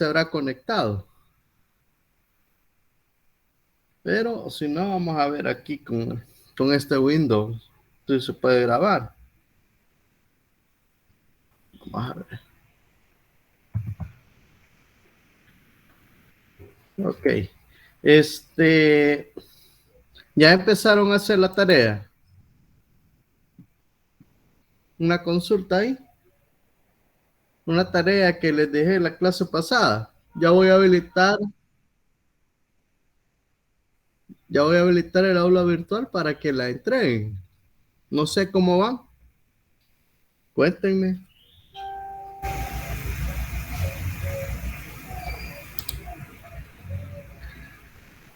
se habrá conectado. Pero si no, vamos a ver aquí con este Windows si se puede grabar. Vamos a ver. Ok. Este, ya empezaron a hacer la tarea. Una consulta ahí. Una tarea que les dejé la clase pasada. Ya voy a habilitar el aula virtual para que la entreguen. No sé cómo van. Cuéntenme.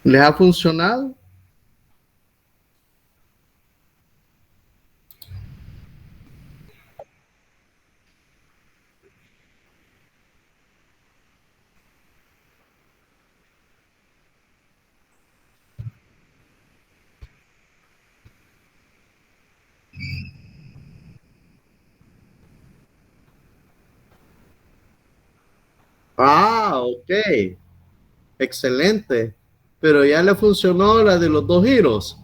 ¿Les ha funcionado? Ah, ok. Excelente. Pero ya le funcionó la de los dos giros.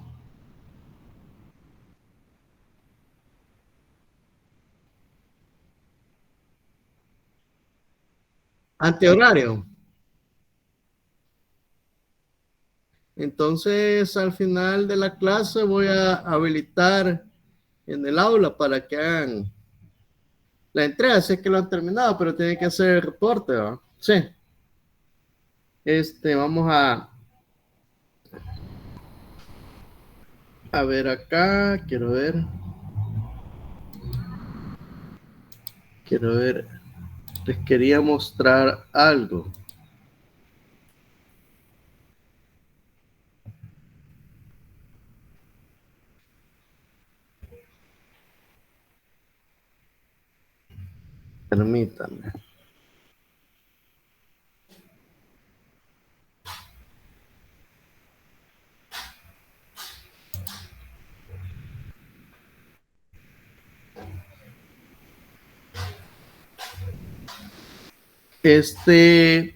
Antihorario. Entonces, al final de la clase voy a habilitar en el aula para que hagan la entrega. Sé que lo han terminado, pero tienen que hacer el reporte, ¿va? Sí. Vamos a ver acá. Quiero ver. Les quería mostrar algo. Permítanme. Este,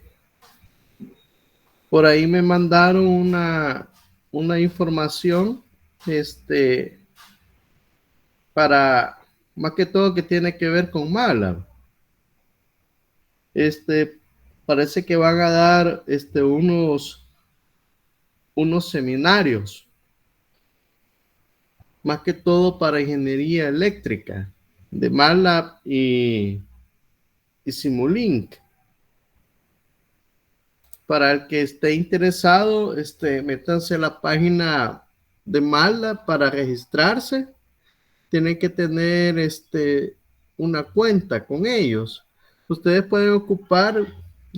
por ahí me mandaron una información, para, más que todo que tiene que ver con Mala. Este, parece que van a dar, unos seminarios, más que todo para ingeniería eléctrica, de MATLAB y Simulink. Para el que esté interesado, métanse a la página de MATLAB para registrarse. Tienen que tener una cuenta con ellos. Ustedes pueden ocupar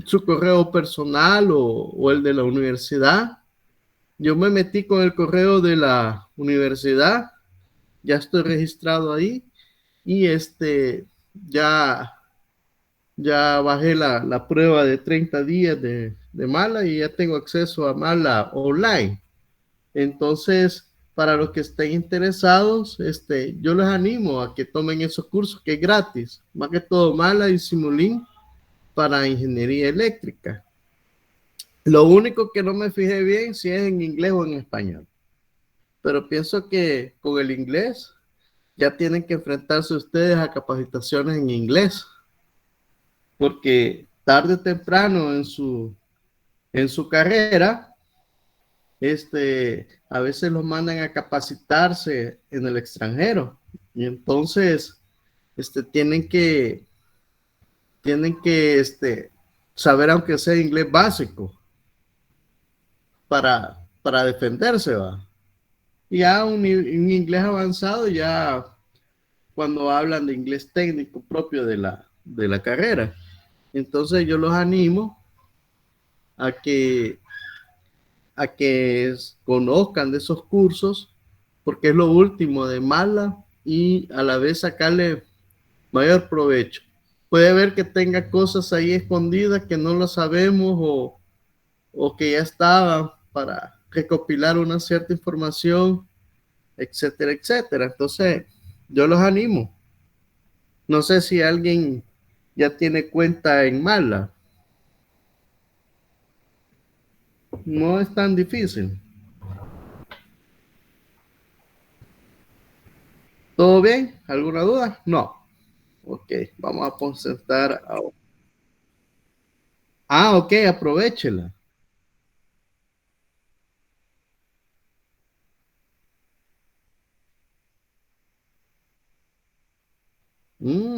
su correo personal o el de la universidad. Yo me metí con el correo de la universidad, ya estoy registrado ahí y ya, ya bajé la prueba de 30 días de Mala y ya tengo acceso a Mala online. Entonces, para los que estén interesados, yo les animo a que tomen esos cursos que es gratis, más que todo Mala y Simulink para ingeniería eléctrica. Lo único que no me fijé bien si es en inglés o en español, pero pienso que con el inglés ya tienen que enfrentarse ustedes a capacitaciones en inglés, porque tarde o temprano en su carrera, a veces los mandan a capacitarse en el extranjero y entonces tienen que saber aunque sea inglés básico para defenderse, ¿va? Y ya un inglés avanzado, ya cuando hablan de inglés técnico propio de la carrera. Entonces yo los animo a que conozcan de esos cursos porque es lo último de Mala y a la vez sacarle mayor provecho. Puede ver que tenga cosas ahí escondidas que no lo sabemos o que ya estaban para recopilar una cierta información, etcétera, etcétera. Entonces, yo los animo. No sé si alguien ya tiene cuenta en Mala. No es tan difícil. ¿Todo bien? ¿Alguna duda? No. Ok, vamos a concentrar ahora. Ah, ok, aprovechela.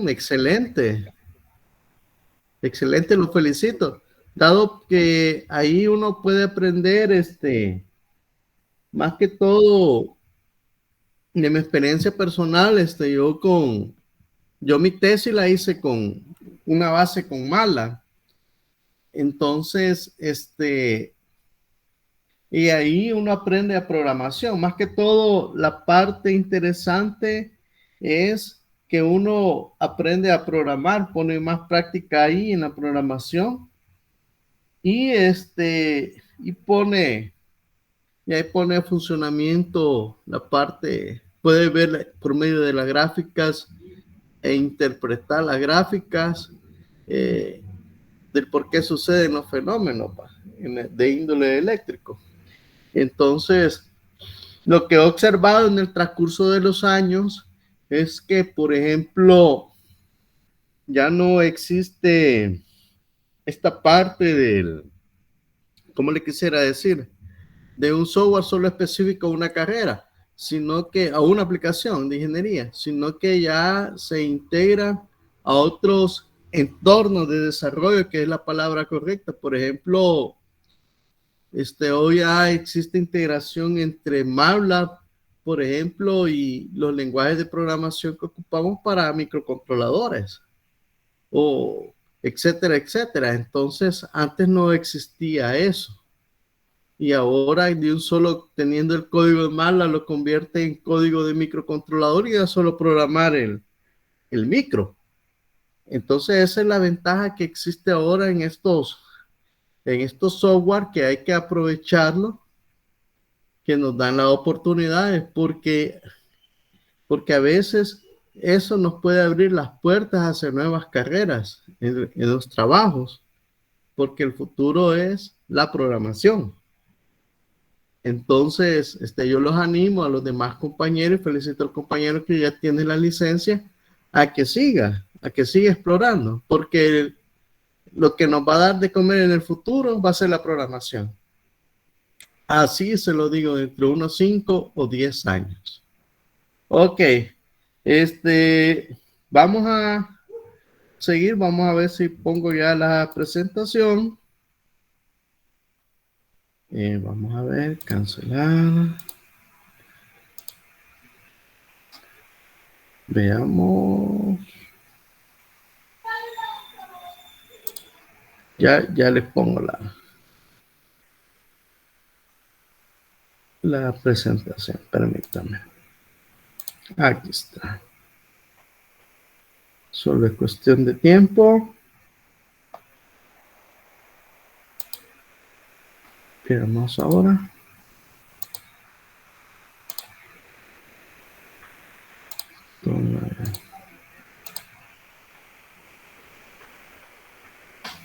Excelente, excelente, lo felicito. Dado que ahí uno puede aprender, más que todo de mi experiencia personal, yo mi tesis la hice con una base con mala. Entonces, y ahí uno aprende a programación. Más que todo, la parte interesante es que uno aprende a programar, pone más práctica ahí en la programación y y ahí pone funcionamiento la parte, puede ver por medio de las gráficas e interpretar las gráficas eh, del por qué suceden los fenómenos de índole eléctrico. Entonces, lo que he observado en el transcurso de los años es que, por ejemplo, ya no existe esta parte ¿cómo le quisiera decir? De un software solo específico a una carrera, sino que a una aplicación de ingeniería, sino que ya se integra a otros entornos de desarrollo, que es la palabra correcta. Por ejemplo, hoy ya existe integración entre MATLAB, por ejemplo, y los lenguajes de programación que ocupamos para microcontroladores, o etcétera, etcétera. Entonces, antes no existía eso. Y ahora de un solo teniendo el código de MATLAB lo convierte en código de microcontrolador y ya solo programar el micro. Entonces esa es la ventaja que existe ahora en estos software que hay que aprovecharlo, que nos dan las oportunidades, porque a veces eso nos puede abrir las puertas hacia nuevas carreras en los trabajos, porque el futuro es la programación. Entonces, yo los animo a los demás compañeros y felicito al compañero que ya tiene la licencia a que siga explorando, porque lo que nos va a dar de comer en el futuro va a ser la programación. Así se lo digo, dentro de unos 5 o 10 años. Ok, vamos a seguir, vamos a ver si pongo ya la presentación. Vamos a ver, cancelar. Veamos. Ya les pongo la presentación, permítame. Aquí está. Solo es cuestión de tiempo. Veamos ahora.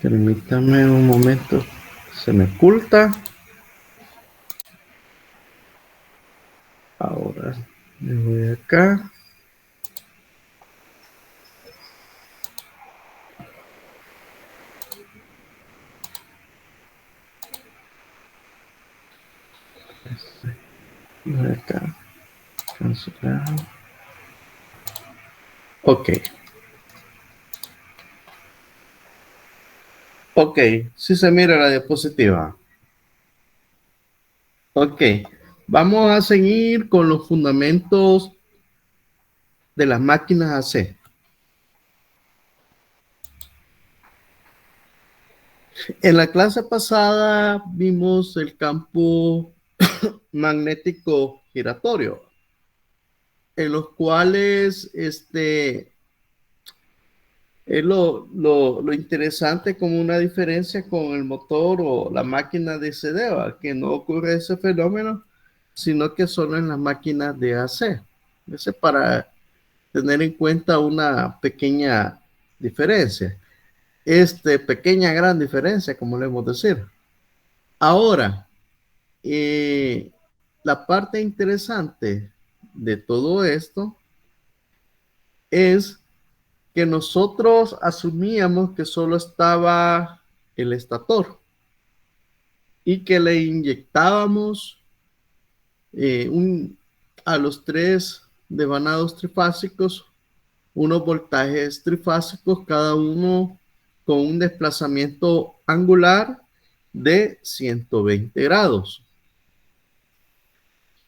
Permítame un momento. Se me oculta. Ahora me voy acá. Voy acá. Cancelar. Ok. Ok. Si se mira la diapositiva. Ok. Vamos a seguir con los fundamentos de las máquinas AC. En la clase pasada vimos el campo magnético giratorio, en los cuales es lo interesante como una diferencia con el motor o la máquina de CDEVA, que no ocurre ese fenómeno, sino que solo en las máquinas de AC. Ese para tener en cuenta una pequeña diferencia. Pequeña gran diferencia, como le hemos decir. Ahora, la parte interesante de todo esto es que nosotros asumíamos que solo estaba el estator y que le inyectábamos a los tres devanados trifásicos unos voltajes trifásicos, cada uno con un desplazamiento angular de 120 grados.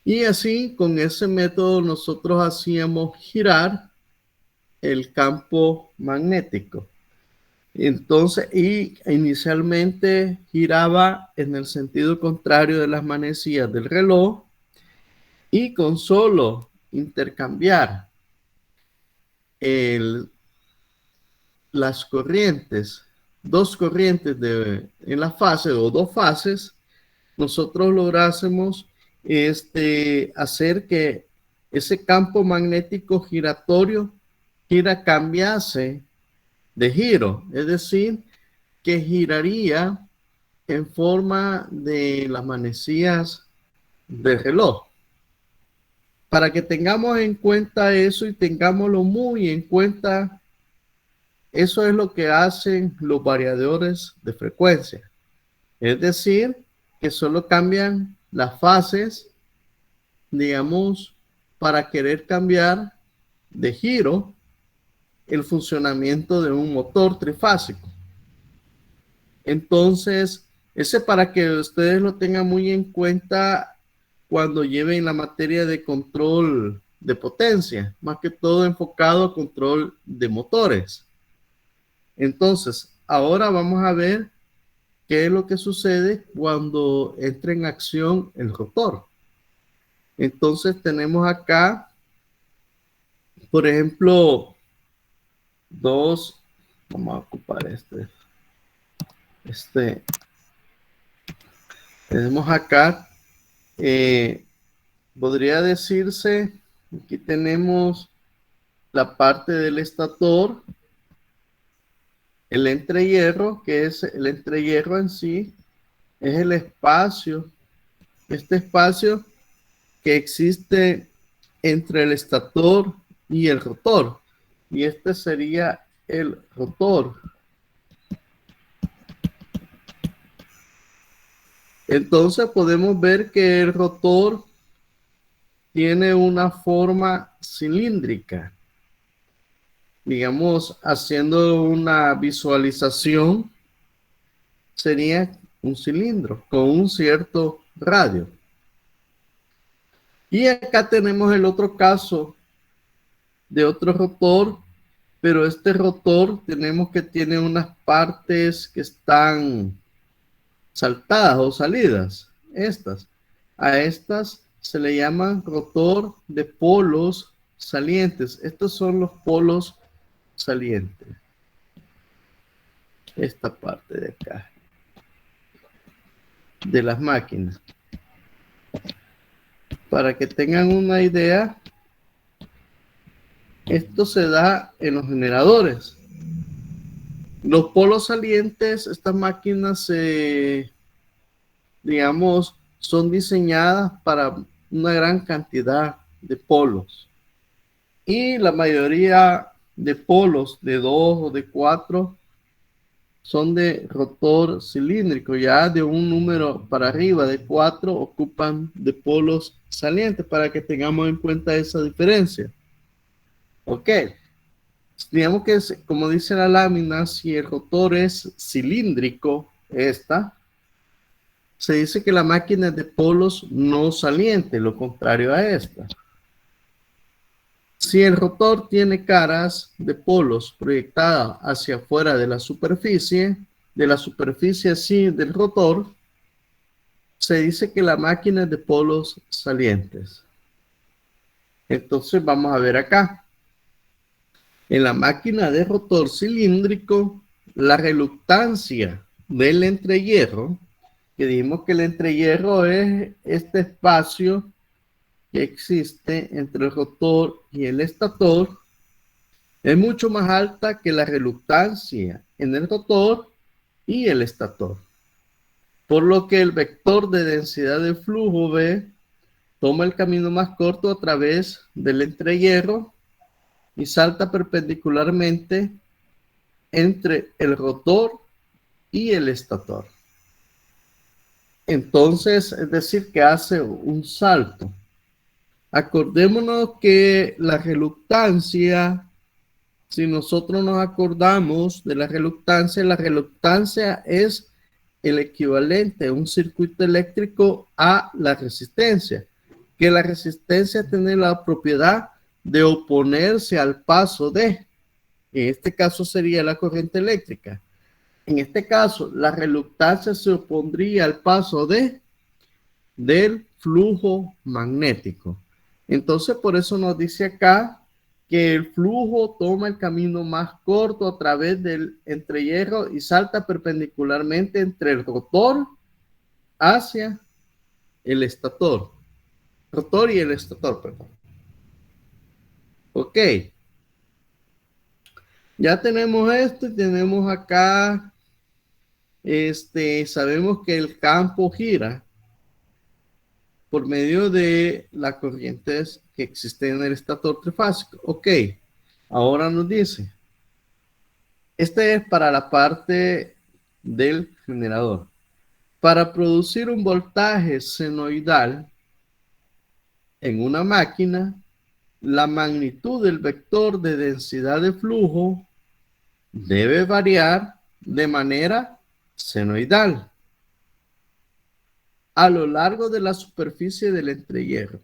Y así, con ese método, nosotros hacíamos girar el campo magnético. Entonces, y inicialmente giraba en el sentido contrario de las manecillas del reloj, y con solo intercambiar las corrientes, dos corrientes en la fase o dos fases, nosotros lográsemos hacer que ese campo magnético giratorio cambiase de giro, es decir, que giraría en forma de las manecillas del reloj. Para que tengamos en cuenta eso y tengámoslo muy en cuenta, eso es lo que hacen los variadores de frecuencia. Es decir, que solo cambian las fases, digamos, para querer cambiar de giro el funcionamiento de un motor trifásico. Entonces, ese para que ustedes lo tengan muy en cuenta cuando lleven la materia de control de potencia, más que todo enfocado a control de motores. Entonces, ahora vamos a ver qué es lo que sucede cuando entra en acción el rotor. Entonces tenemos acá, por ejemplo, vamos a ocupar tenemos acá, podría decirse, aquí tenemos la parte del estator, el entrehierro, que es el entrehierro en sí, es el espacio, este espacio que existe entre el estator y el rotor. Y este sería el rotor. Entonces podemos ver que el rotor tiene una forma cilíndrica. Digamos, haciendo una visualización, sería un cilindro con un cierto radio. Y acá tenemos el otro caso de otro rotor, pero este rotor tenemos que tiene unas partes que están saltadas o salidas. A estas se le llaman rotor de polos salientes. Estos son los polos salientes. Esta parte de acá de las máquinas. Para que tengan una idea, esto se da en los generadores. Los polos salientes, estas máquinas digamos, son diseñadas para una gran cantidad de polos. Y la mayoría de polos de 2 o de 4 son de rotor cilíndrico. Ya de un número para arriba de 4 ocupan de polos salientes, para que tengamos en cuenta esa diferencia. Ok. Digamos que, como dice la lámina, si el rotor es cilíndrico, se dice que la máquina es de polos no saliente, lo contrario a esta. Si el rotor tiene caras de polos proyectadas hacia afuera de la superficie así del rotor, se dice que la máquina es de polos salientes. Entonces vamos a ver acá. En la máquina de rotor cilíndrico, la reluctancia del entrehierro, que dijimos que el entrehierro es este espacio que existe entre el rotor y el estator, es mucho más alta que la reluctancia en el rotor y el estator. por lo que el vector de densidad de flujo B toma el camino más corto a través del entrehierro y salta perpendicularmente entre el rotor y el estator. Entonces, es decir, que hace un salto. Acordémonos que la reluctancia, si nosotros nos acordamos de la reluctancia es el equivalente a un circuito eléctrico a la resistencia, que la resistencia tiene la propiedad de oponerse al paso de, en este caso sería la corriente eléctrica. En este caso, la reluctancia se opondría al paso del flujo magnético. Entonces, por eso nos dice acá que el flujo toma el camino más corto a través del entrehierro y salta perpendicularmente entre el rotor hacia el estator. Rotor y el estator, perdón. Ok. Ya tenemos esto y tenemos acá, sabemos que el campo gira por medio de las corrientes que existen en el estator trifásico. Ok, ahora nos dice, este es para la parte del generador. Para producir un voltaje senoidal en una máquina, la magnitud del vector de densidad de flujo debe variar de manera senoidal a lo largo de la superficie del entrehierro.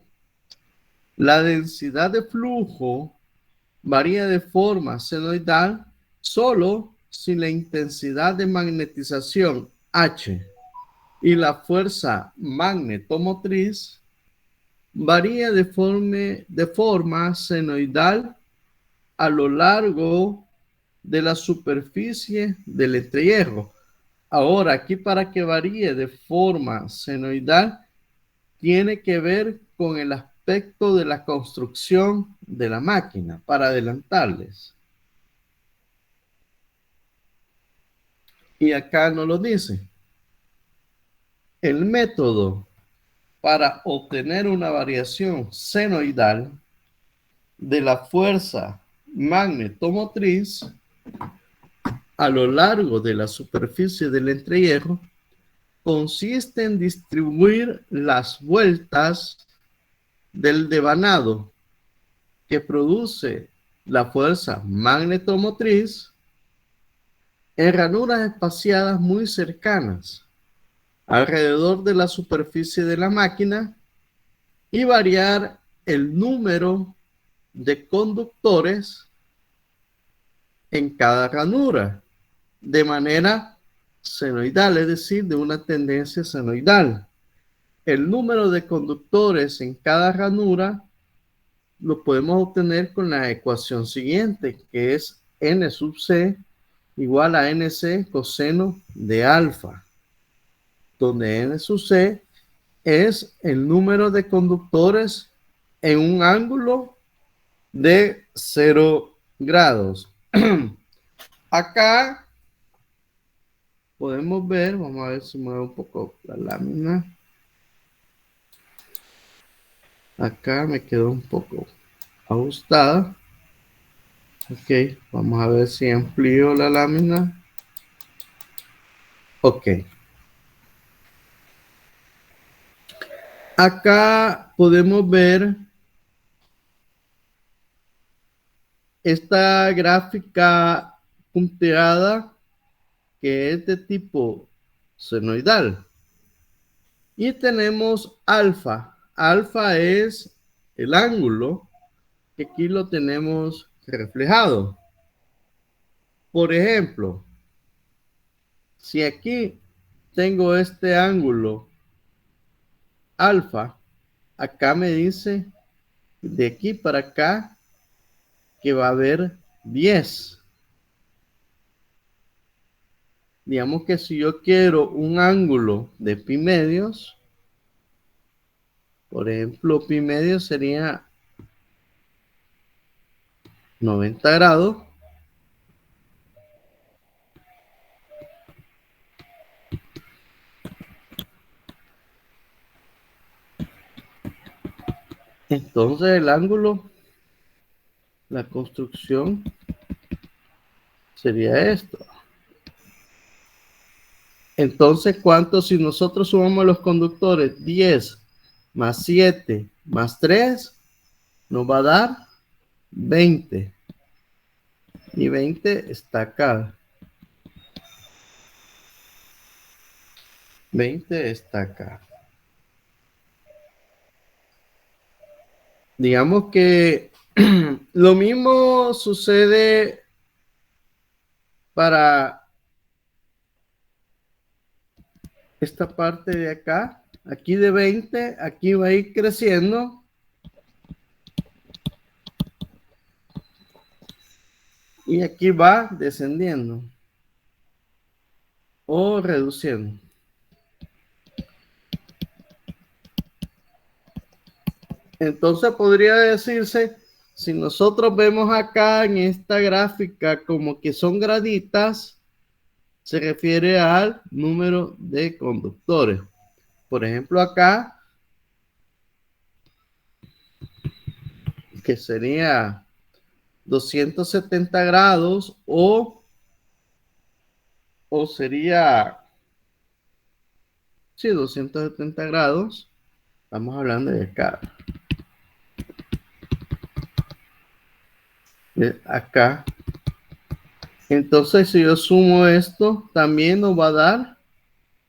La densidad de flujo varía de forma senoidal solo si la intensidad de magnetización H y la fuerza magnetomotriz varía de forma senoidal a lo largo de la superficie del entrehierro. Ahora, aquí para que varíe de forma senoidal, tiene que ver con el aspecto de la construcción de la máquina, para adelantarles. Y acá no lo dice. El método para obtener una variación senoidal de la fuerza magnetomotriz a lo largo de la superficie del entrehierro consiste en distribuir las vueltas del devanado que produce la fuerza magnetomotriz en ranuras espaciadas muy cercanas alrededor de la superficie de la máquina y variar el número de conductores en cada ranura de manera senoidal, es decir, de una tendencia senoidal. El número de conductores en cada ranura lo podemos obtener con la ecuación siguiente, que es n sub c igual a nc coseno de alfa, donde n sub c es el número de conductores en un ángulo de 0 grados. Acá podemos ver, vamos a ver si mueve un poco la lámina. Acá me quedó un poco ajustada. Ok, vamos a ver si amplío la lámina. Ok. Acá podemos ver esta gráfica punteada que es de tipo senoidal. Y tenemos alfa. Alfa es el ángulo que aquí lo tenemos reflejado. Por ejemplo, si aquí tengo este ángulo alfa, acá me dice de aquí para acá que va a haber 10. Digamos que si yo quiero un ángulo de pi medios, por ejemplo, pi medio sería 90 grados. Entonces el ángulo, la construcción sería esto. Entonces, ¿cuánto si nosotros sumamos los conductores? 10 más 7 más 3 nos va a dar 20. Y 20 está acá. 20 está acá. Digamos que lo mismo sucede para esta parte de acá. Aquí de 20, aquí va a ir creciendo. Y aquí va descendiendo o reduciendo. Entonces podría decirse, si nosotros vemos acá en esta gráfica como que son graditas, se refiere al número de conductores. Por ejemplo, acá, que sería 270 grados o sería, sí, 270 grados. Estamos hablando de acá. De acá. Entonces, si yo sumo esto, también nos va a dar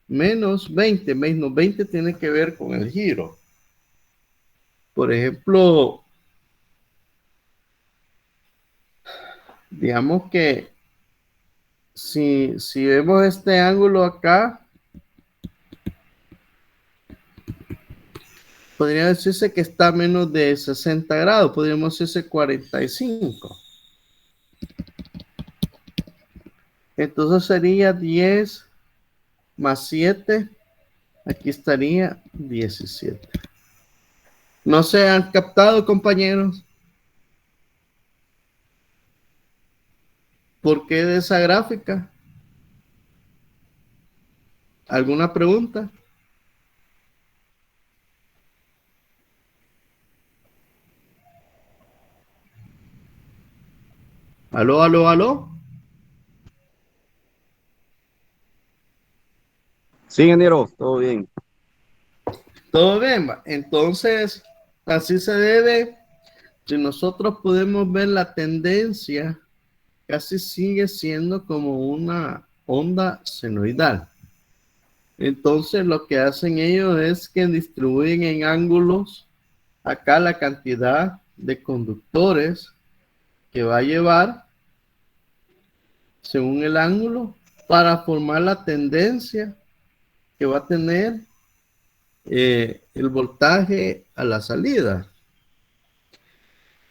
menos 20. Menos 20 tiene que ver con el giro. Por ejemplo, digamos que si vemos este ángulo acá, podría decirse que está a menos de 60 grados. Podríamos decirse 45. Entonces sería 10 más 7. Aquí estaría 17. ¿No se han captado, compañeros? ¿Por qué de esa gráfica? ¿Alguna pregunta? ¿Aló, aló, aló? Sí, ingeniero, todo bien. Todo bien. Entonces, así se debe. Si nosotros podemos ver la tendencia, casi sigue siendo como una onda senoidal. Entonces, lo que hacen ellos es que distribuyen en ángulos acá la cantidad de conductores que va a llevar según el ángulo para formar la tendencia que va a tener el voltaje a la salida.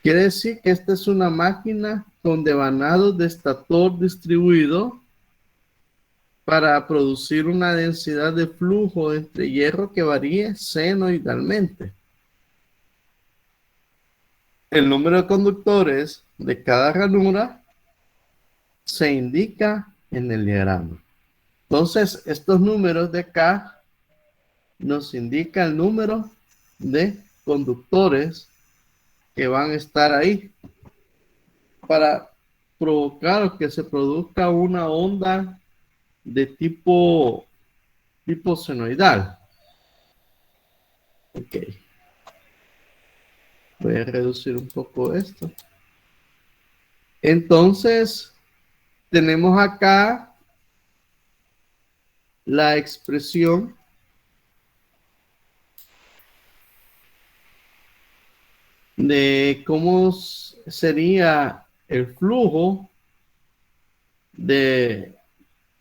Quiere decir que esta es una máquina con devanados de estator distribuido para producir una densidad de flujo entre hierro que varíe senoidalmente. El número de conductores de cada ranura se indica en el diagrama. Entonces, estos números de acá nos indican el número de conductores que van a estar ahí para provocar o que se produzca una onda de tipo senoidal. Ok. Voy a reducir un poco esto. Entonces, tenemos acá la expresión de cómo sería el flujo de,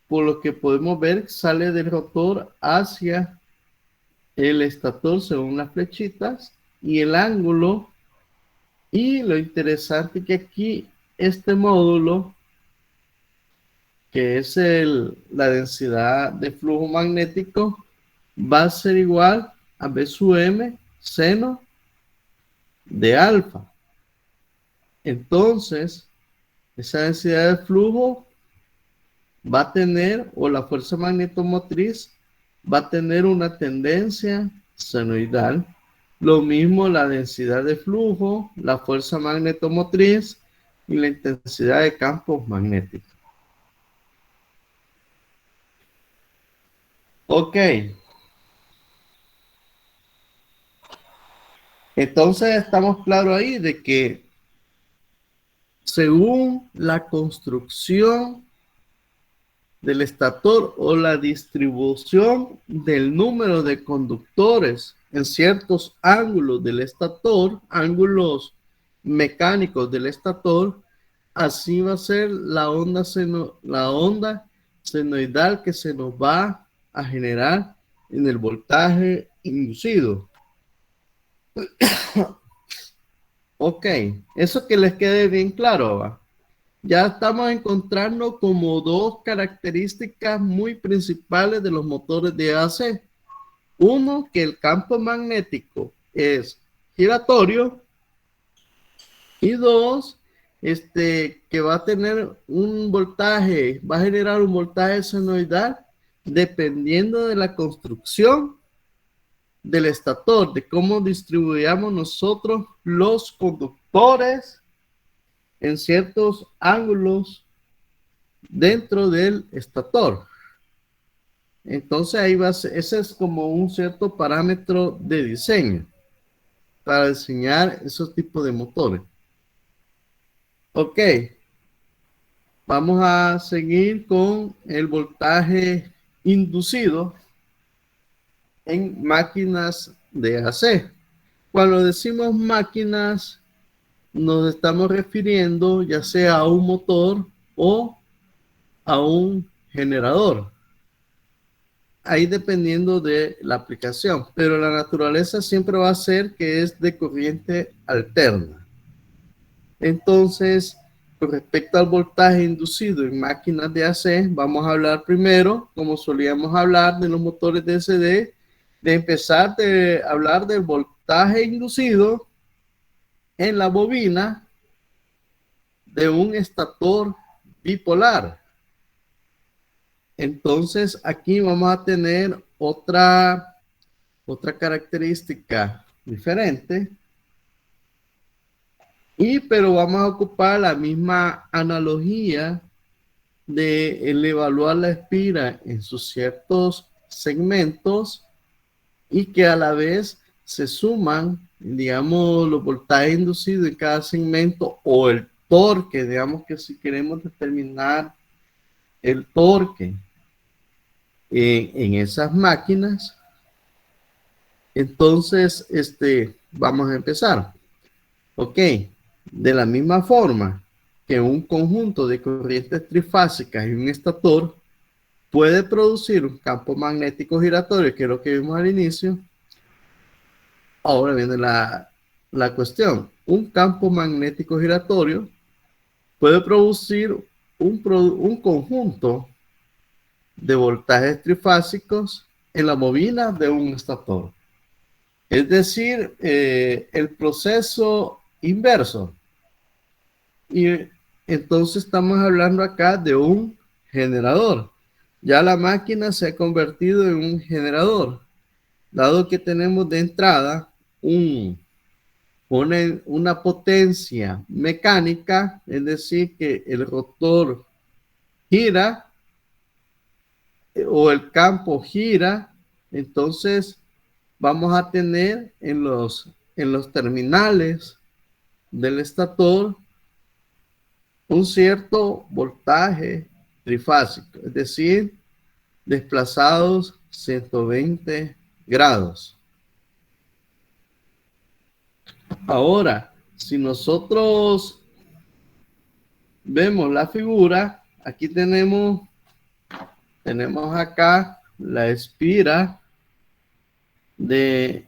por lo que podemos ver, sale del rotor hacia el estator según las flechitas y el ángulo. Y lo interesante que aquí este módulo, que es la densidad de flujo magnético, va a ser igual a B sub M seno de alfa. Entonces, esa densidad de flujo va a tener, o la fuerza magnetomotriz va a tener una tendencia senoidal. Lo mismo la densidad de flujo, la fuerza magnetomotriz y la intensidad de campos magnéticos. Ok. Entonces estamos claros ahí de que según la construcción del estator o la distribución del número de conductores en ciertos ángulos del estator, ángulos mecánicos del estator, así va a ser la onda senoidal que se nos va a generar en el voltaje inducido. Ok, eso que les quede bien claro, ¿va? Ya estamos encontrando como dos características muy principales de los motores de AC. Uno, que el campo magnético es giratorio. Y dos, que va a tener un voltaje, va a generar un voltaje senoidal dependiendo de la construcción del estator, de cómo distribuyamos nosotros los conductores en ciertos ángulos dentro del estator. Entonces ahí va a ser, ese es como un cierto parámetro de diseño para diseñar esos tipos de motores. Ok, vamos a seguir con el voltaje inducido en máquinas de AC. Cuando decimos máquinas, nos estamos refiriendo ya sea a un motor o a un generador. Ahí dependiendo de la aplicación, pero la naturaleza siempre va a ser que es de corriente alterna. Entonces, con respecto al voltaje inducido en máquinas de AC, vamos a hablar primero, como solíamos hablar de los motores de CD, de empezar de hablar del voltaje inducido en la bobina de un estator bipolar. Entonces, aquí vamos a tener otra característica diferente, pero vamos a ocupar la misma analogía de el evaluar la espira en sus ciertos segmentos y que a la vez se suman, digamos, los voltajes inducidos en cada segmento o el torque, digamos que si queremos determinar el torque en esas máquinas, entonces vamos a empezar. Ok, de la misma forma que un conjunto de corrientes trifásicas y un estator puede producir un campo magnético giratorio, que es lo que vimos al inicio. Ahora viene la cuestión. Un campo magnético giratorio puede producir un conjunto de voltajes trifásicos en la bobina de un estator. Es decir, el proceso inverso. Y entonces estamos hablando acá de un generador. Ya la máquina se ha convertido en un generador, dado que tenemos de entrada una potencia mecánica, es decir, que el rotor gira o el campo gira, entonces vamos a tener en los terminales del estator un cierto voltaje trifásico, es decir, desplazados 120 grados. Ahora, si nosotros vemos la figura, aquí tenemos acá la espira de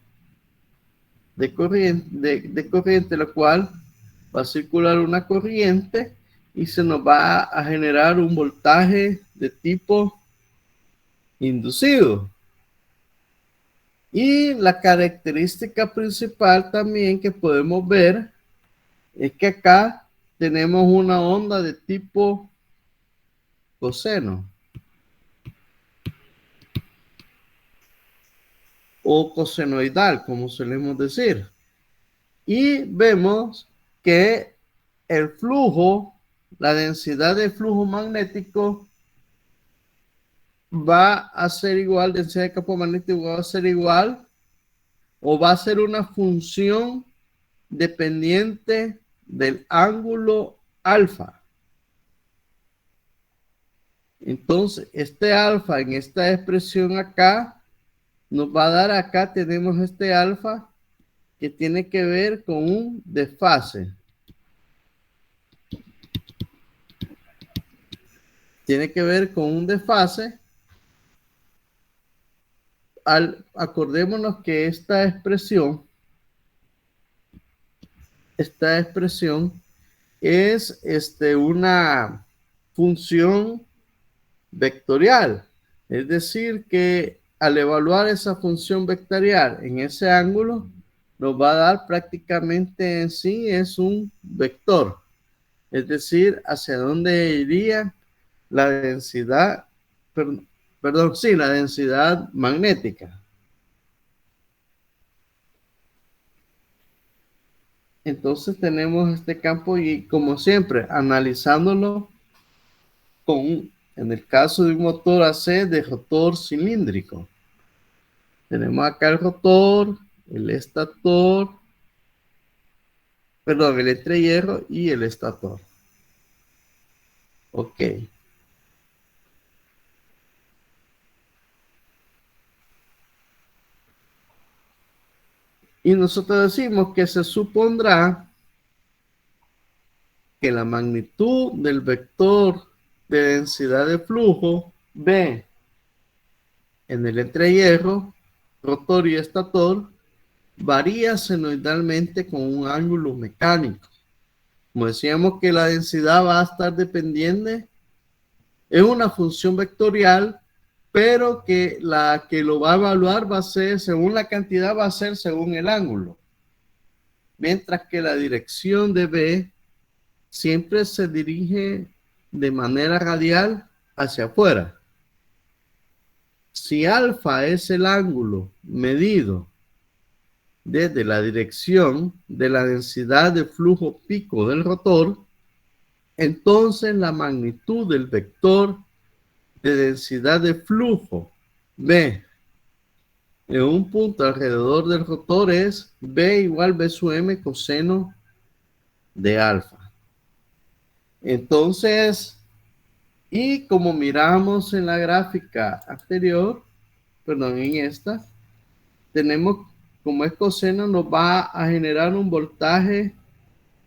corriente, la cual va a circular una corriente y se nos va a generar un voltaje de tipo inducido. Y la característica principal también que podemos ver es que acá tenemos una onda de tipo coseno o cosenoidal, como solemos decir. Y vemos que el flujo, la densidad de flujo magnético va a ser igual, densidad de campo magnético va a ser igual, o va a ser una función dependiente del ángulo alfa. Entonces, este alfa en esta expresión acá, nos va a dar acá, tenemos este alfa que tiene que ver con un desfase. Tiene que ver con un desfase. Acordémonos que esta expresión es una función vectorial. Es decir, que al evaluar esa función vectorial en ese ángulo, nos va a dar prácticamente en sí es un vector. Es decir, hacia dónde iría la densidad, perdón, sí, la densidad magnética. Entonces tenemos este campo y como siempre, analizándolo en el caso de un motor AC de rotor cilíndrico. Tenemos acá el rotor, el estator, perdón, el entrehierro y el estator. Ok. Y nosotros decimos que se supondrá que la magnitud del vector de densidad de flujo B en el entrehierro, rotor y estator varía senoidalmente con un ángulo mecánico. Como decíamos que la densidad va a estar dependiente, es una función vectorial, pero que la que lo va a evaluar va a ser, según la cantidad, va a ser según el ángulo. Mientras que la dirección de B siempre se dirige de manera radial hacia afuera. Si alfa es el ángulo medido desde la dirección de la densidad de flujo pico del rotor, entonces la magnitud del vector de densidad de flujo B en un punto alrededor del rotor es B igual B sub M coseno de alfa. Entonces, y como miramos en la gráfica anterior, perdón, en esta, tenemos como es coseno, nos va a generar un voltaje,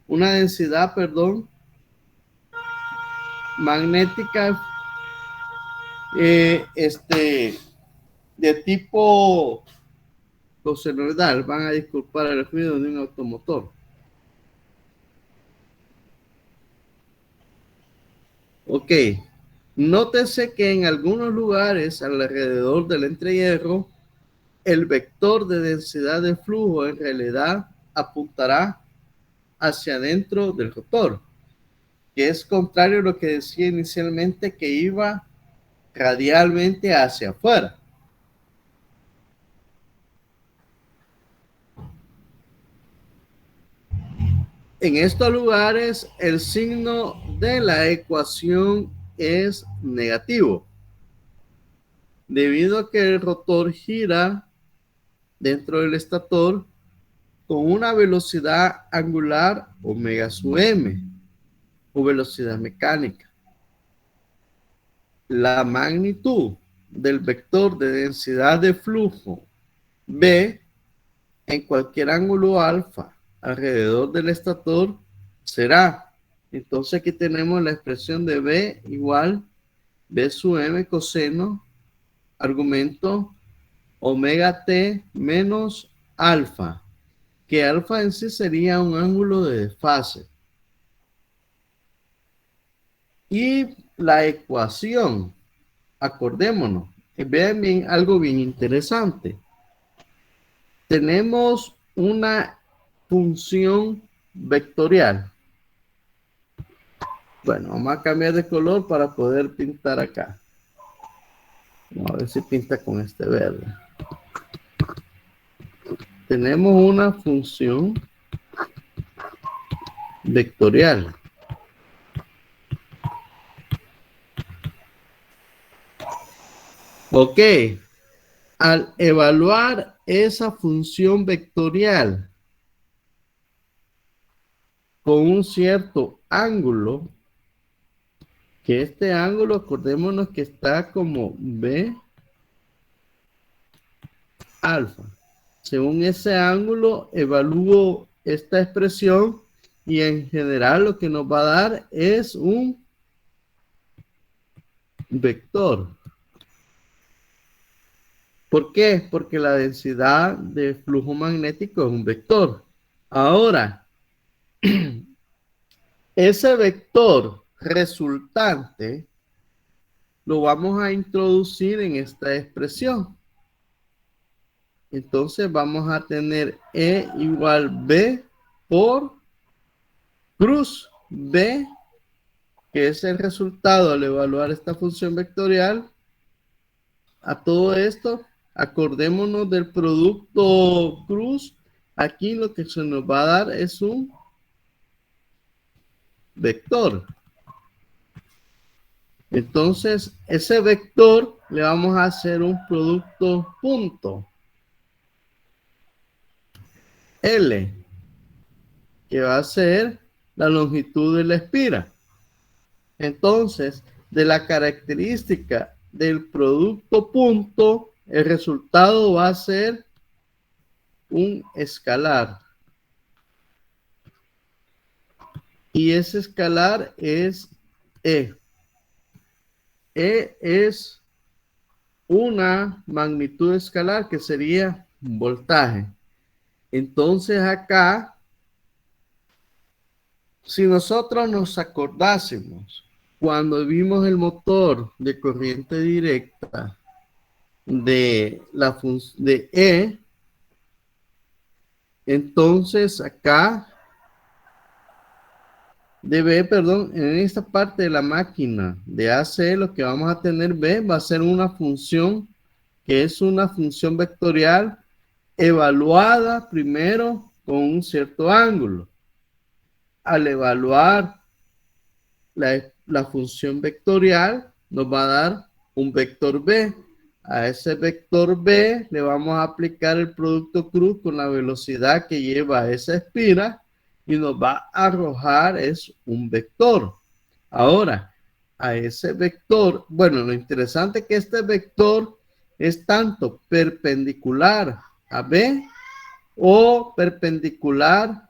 una densidad, perdón, magnética de tipo cosenoidal. Van a disculpar el ruido de un automotor. Ok, nótese que en algunos lugares alrededor del entrehierro, el vector de densidad de flujo en realidad apuntará hacia adentro del rotor, que es contrario a lo que decía inicialmente que iba radialmente hacia afuera. En estos lugares, el signo de la ecuación es negativo, debido a que el rotor gira dentro del estator con una velocidad angular omega sub m, o velocidad mecánica. La magnitud del vector de densidad de flujo B en cualquier ángulo alfa alrededor del estator será. Entonces aquí tenemos la expresión de B igual B sub M coseno argumento omega t menos alfa, que alfa en sí sería un ángulo de desfase. Y la ecuación, acordémonos, vean bien, algo bien interesante. Tenemos una función vectorial. Bueno, vamos a cambiar de color para poder pintar acá. Vamos a ver si pinta con este verde. tenemos una función vectorial. Ok, al evaluar esa función vectorial con un cierto ángulo, que este ángulo, acordémonos que está como B alfa. Según ese ángulo, evalúo esta expresión y en general lo que nos va a dar es un vector. ¿Por qué? Porque la densidad de flujo magnético es un vector. Ahora, ese vector resultante lo vamos a introducir en esta expresión. Entonces vamos a tener E igual B por cruz B, que es el resultado al evaluar esta función vectorial. A todo esto, acordémonos del producto cruz. Aquí lo que se nos va a dar es un vector. Entonces, ese vector le vamos a hacer un producto punto L, que va a ser la longitud de la espira. Entonces, de la característica del producto punto, el resultado va a ser un escalar. Y ese escalar es E. E es una magnitud escalar que sería voltaje. Entonces acá, si nosotros nos acordásemos cuando vimos el motor de corriente directa de la función de E, entonces acá de B, perdón, en esta parte de la máquina de AC, lo que vamos a tener B va a ser una función que es una función vectorial evaluada primero con un cierto ángulo. Al evaluar la función vectorial, nos va a dar un vector B. A ese vector B le vamos a aplicar el producto cruz con la velocidad que lleva esa espira y nos va a arrojar es un vector. Ahora, a ese vector, bueno, lo interesante es que este vector es tanto perpendicular a B o perpendicular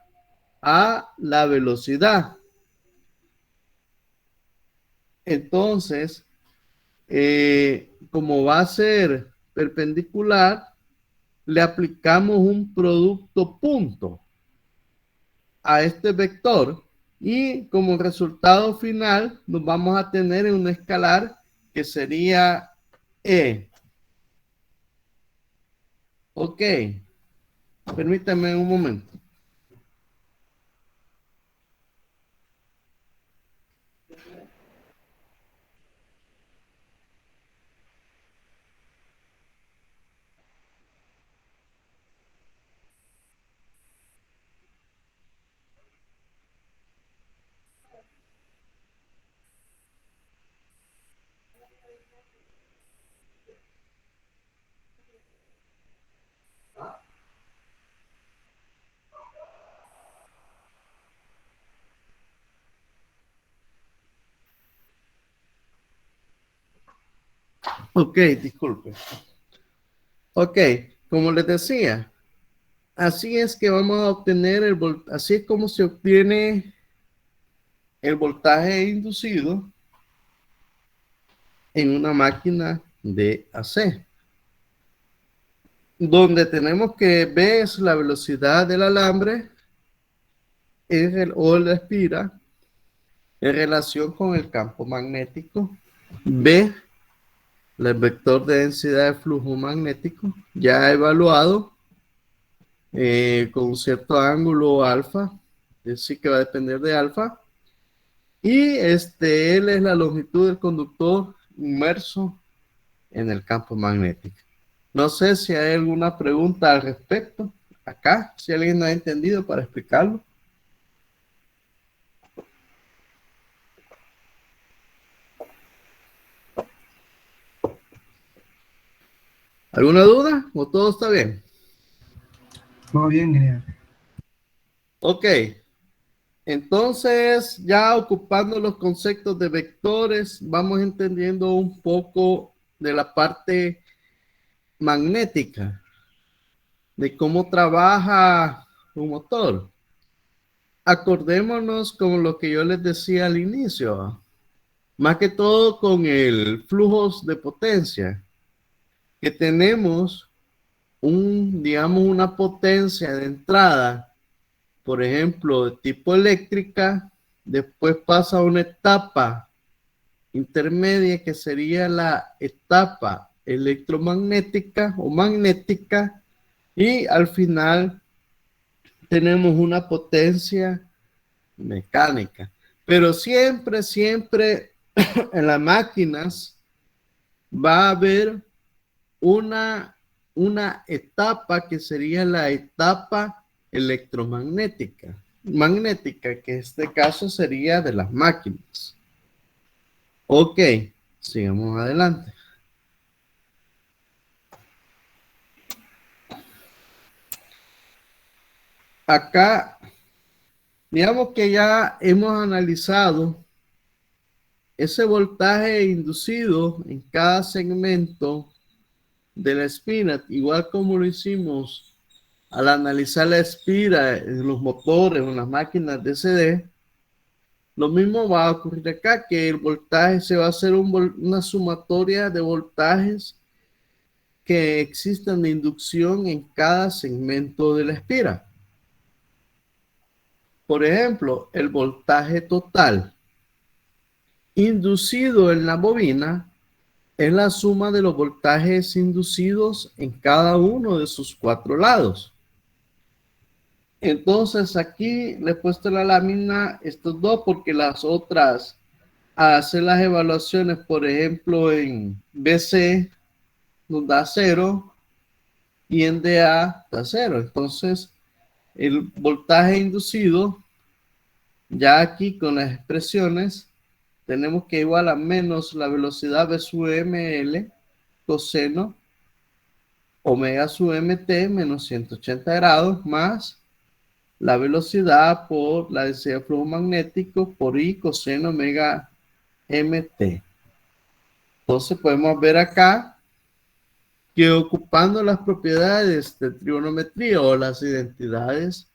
a la velocidad. Entonces, como va a ser perpendicular, le aplicamos un producto punto a este vector y como resultado final nos vamos a tener un escalar que sería E. Ok, permítame un momento. Ok, disculpe. Ok, como les decía, así es que vamos a obtener así es como se obtiene el voltaje inducido en una máquina de AC, donde tenemos que B es la velocidad del alambre o la espira en relación con el campo magnético, B el vector de densidad de flujo magnético ya evaluado con un cierto ángulo alfa, es decir que va a depender de alfa, y L es la longitud del conductor inmerso en el campo magnético. No sé si hay alguna pregunta al respecto. acá, si alguien no ha entendido para explicarlo. ¿Alguna duda o todo está bien? Todo bien, genial. Ok, entonces ya ocupando los conceptos de vectores, vamos entendiendo un poco de la parte magnética, de cómo trabaja un motor. Acordémonos con lo que yo les decía al inicio, más que todo con el flujo de potencia, que tenemos digamos, una potencia de entrada, por ejemplo, de tipo eléctrica, después pasa a una etapa intermedia que sería la etapa electromagnética o magnética, y al final tenemos una potencia mecánica. Pero siempre, siempre en las máquinas va a haber una, una etapa que sería la etapa electromagnética, magnética, que en este caso sería de las máquinas. Ok, sigamos adelante. Acá, digamos que ya hemos analizado ese voltaje inducido en cada segmento de la espina, igual como lo hicimos al analizar la espira en los motores o en las máquinas de CD. Lo mismo va a ocurrir acá, que el voltaje se va a hacer una sumatoria de voltajes que existan de inducción en cada segmento de la espira. Por ejemplo, el voltaje total inducido en la bobina es la suma de los voltajes inducidos en cada uno de sus cuatro lados. Entonces aquí le he puesto la lámina estos dos porque las otras, a hacer las evaluaciones, por ejemplo, en BC nos da 0 y en DA da 0. Entonces, el voltaje inducido, ya aquí con las expresiones, tenemos que igual a menos la velocidad V sub ml coseno omega sub mt menos 180 grados más la velocidad por la densidad de flujo magnético por I coseno omega mt. Entonces podemos ver acá que ocupando las propiedades de trigonometría o las identidades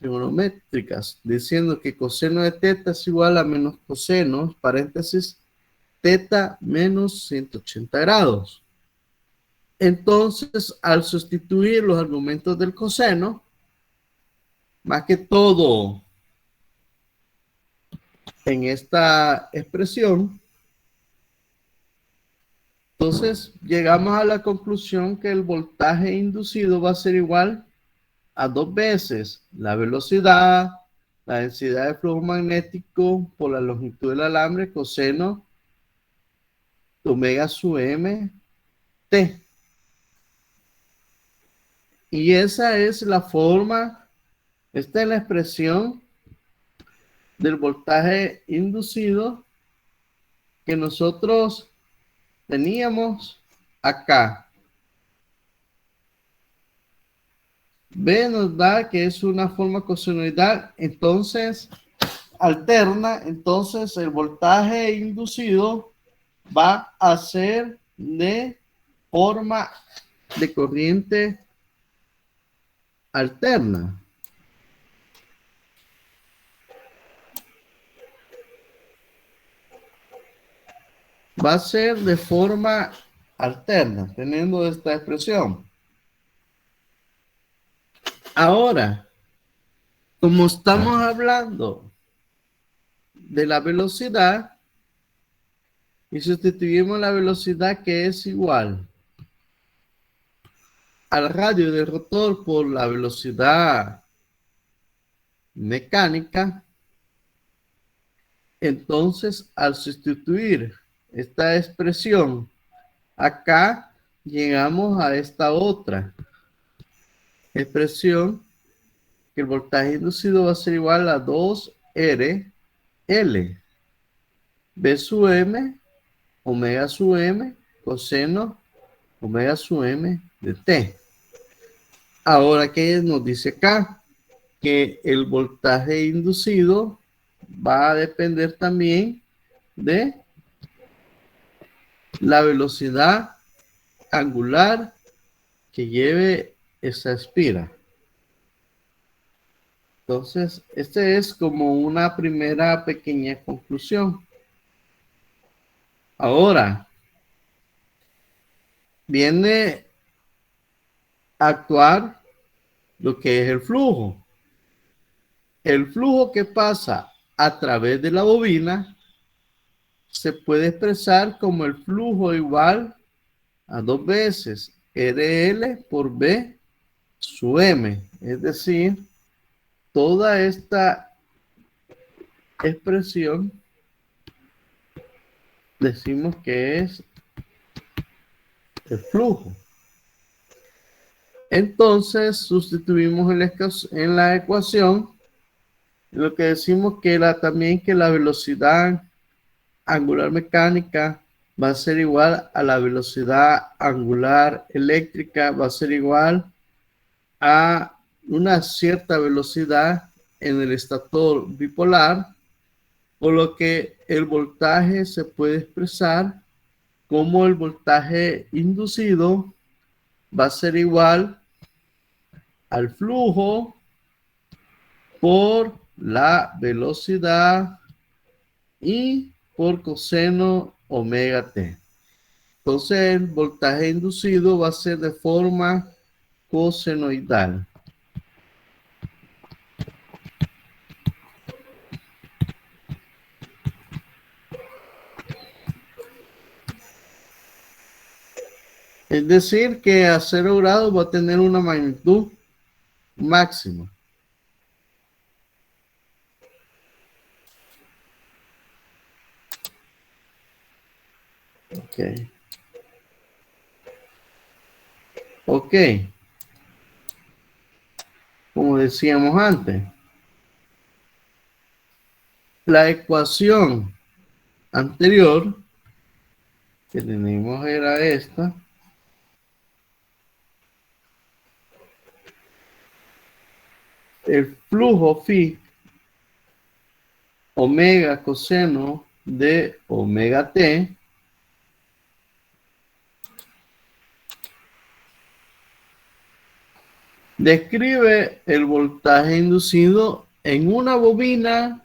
trigonométricas, diciendo que coseno de teta es igual a menos coseno, paréntesis, teta menos 180 grados. Entonces, al sustituir los argumentos del coseno, más que todo en esta expresión, entonces llegamos a la conclusión que el voltaje inducido va a ser igual a 2 veces la velocidad, la densidad de flujo magnético por la longitud del alambre, coseno de omega sub m t. Y esa es la forma, esta es la expresión del voltaje inducido que nosotros teníamos acá. B nos da que es una forma cosenoidal, entonces alterna, entonces el voltaje inducido va a ser de forma de corriente alterna. Va a ser de forma alterna, teniendo esta expresión. Ahora, como estamos hablando de la velocidad, y sustituimos la velocidad que es igual al radio del rotor por la velocidad mecánica, entonces al sustituir esta expresión acá, llegamos a esta otra. expresión que el voltaje inducido va a ser igual a 2R L B sub M omega sub M coseno omega sub M de T. Ahora, ¿qué nos dice acá? Que el voltaje inducido va a depender también de la velocidad angular que lleve esa espira. Entonces, este es como una primera pequeña conclusión. Ahora, viene a actuar lo que es el flujo. El flujo que pasa a través de la bobina se puede expresar como el flujo igual a 2 veces RL por B sub M. Es decir, toda esta expresión decimos que es el flujo. Entonces sustituimos en la ecuación lo que decimos que también que la velocidad angular mecánica va a ser igual a la velocidad angular eléctrica, va a ser igual a una cierta velocidad en el estator bipolar, por lo que el voltaje se puede expresar como el voltaje inducido va a ser igual al flujo por la velocidad y por coseno omega t. Entonces el voltaje inducido va a ser de forma cosenoidal. Es decir, que a 0 grados va a tener una magnitud máxima. Ok. Como decíamos antes, la ecuación anterior que tenemos era esta. El flujo phi omega coseno de omega t describe el voltaje inducido en una bobina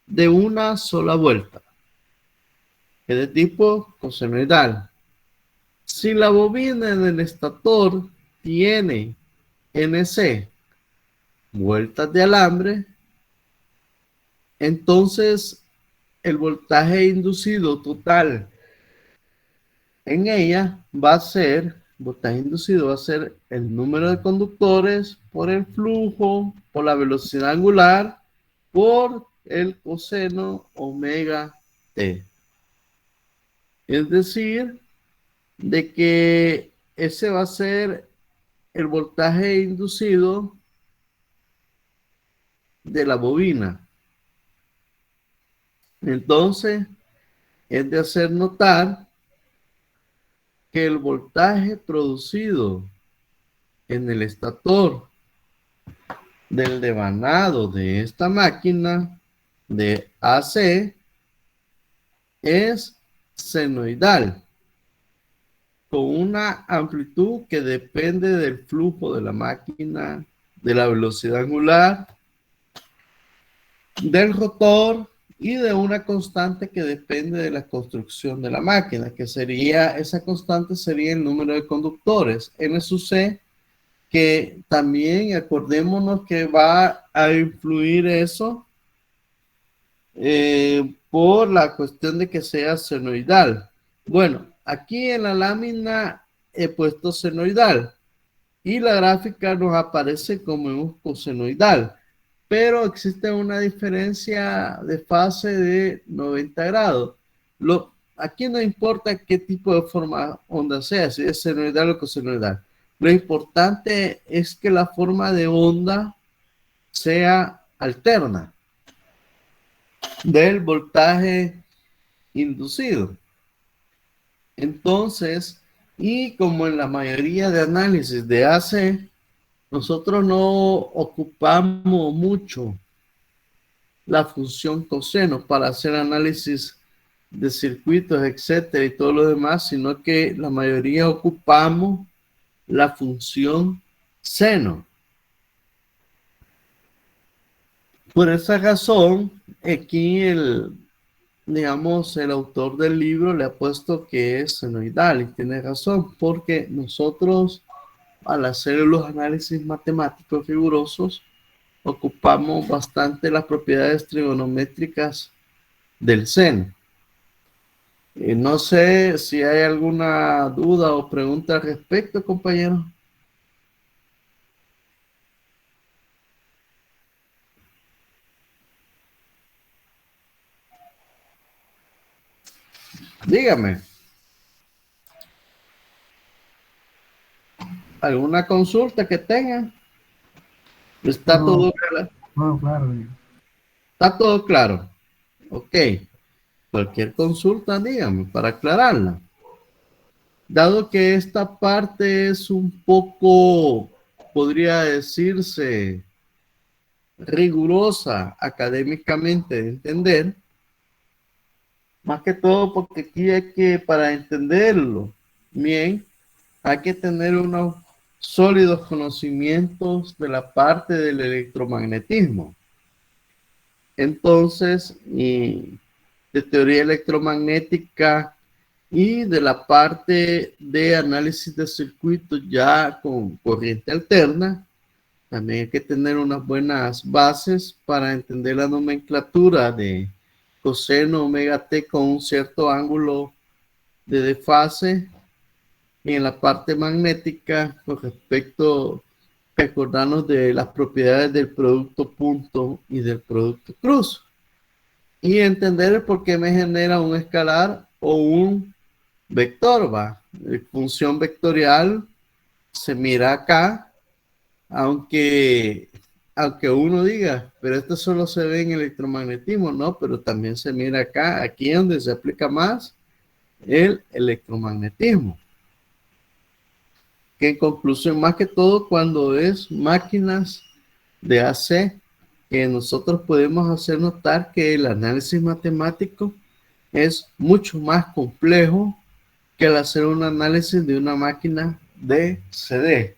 de una sola vuelta, es de tipo cosenoidal. Si la bobina del estator tiene NC vueltas de alambre, entonces el voltaje inducido total en ella va a ser, voltaje inducido va a ser el número de conductores por el flujo, por la velocidad angular, por el coseno omega t. Es decir, de que ese va a ser el voltaje inducido de la bobina. Entonces, es de hacer notar que el voltaje producido en el estator del devanado de esta máquina de AC es senoidal, con una amplitud que depende del flujo de la máquina, de la velocidad angular, del rotor y de una constante que depende de la construcción de la máquina, que sería, esa constante sería el número de conductores, N sub C, que también acordémonos que va a influir eso por la cuestión de que sea senoidal. Bueno, aquí en la lámina he puesto senoidal y la gráfica nos aparece como un cosenoidal, pero existe una diferencia de fase de 90 grados. Aquí no importa qué tipo de forma onda sea, si es senoidal o cosenoidal. Lo importante es que la forma de onda sea alterna del voltaje inducido. Entonces, y como en la mayoría de análisis de AC, nosotros no ocupamos mucho la función coseno para hacer análisis de circuitos, etcétera, y todo lo demás, sino que la mayoría ocupamos la función seno. Por esa razón, aquí digamos, el autor del libro le ha puesto que es senoidal, y tiene razón, porque nosotros al hacer los análisis matemáticos rigurosos ocupamos bastante las propiedades trigonométricas del seno. No sé si hay alguna duda o pregunta al respecto, compañero. Dígame. ¿Alguna consulta que tengan? ¿Está todo claro? No, claro. ¿Está todo claro? Ok. Cualquier consulta, dígame, para aclararla. Dado que esta parte es un poco, podría decirse, rigurosa académicamente de entender, más que todo porque aquí hay que, para entenderlo bien, hay que tener unos sólidos conocimientos de la parte del electromagnetismo. Entonces, y de teoría electromagnética y de la parte de análisis de circuitos ya con corriente alterna, también hay que tener unas buenas bases para entender la nomenclatura de coseno omega t con un cierto ángulo de desfase. Y en la parte magnética, con respecto, recordarnos de las propiedades del producto punto y del producto cruz. Y entender por qué me genera un escalar o un vector, va. Función vectorial se mira acá, aunque uno diga, pero esto solo se ve en electromagnetismo, no, pero también se mira acá, aquí es donde se aplica más el electromagnetismo. Que en conclusión, más que todo cuando es máquinas de AC, que nosotros podemos hacer notar que el análisis matemático es mucho más complejo que el hacer un análisis de una máquina de CD.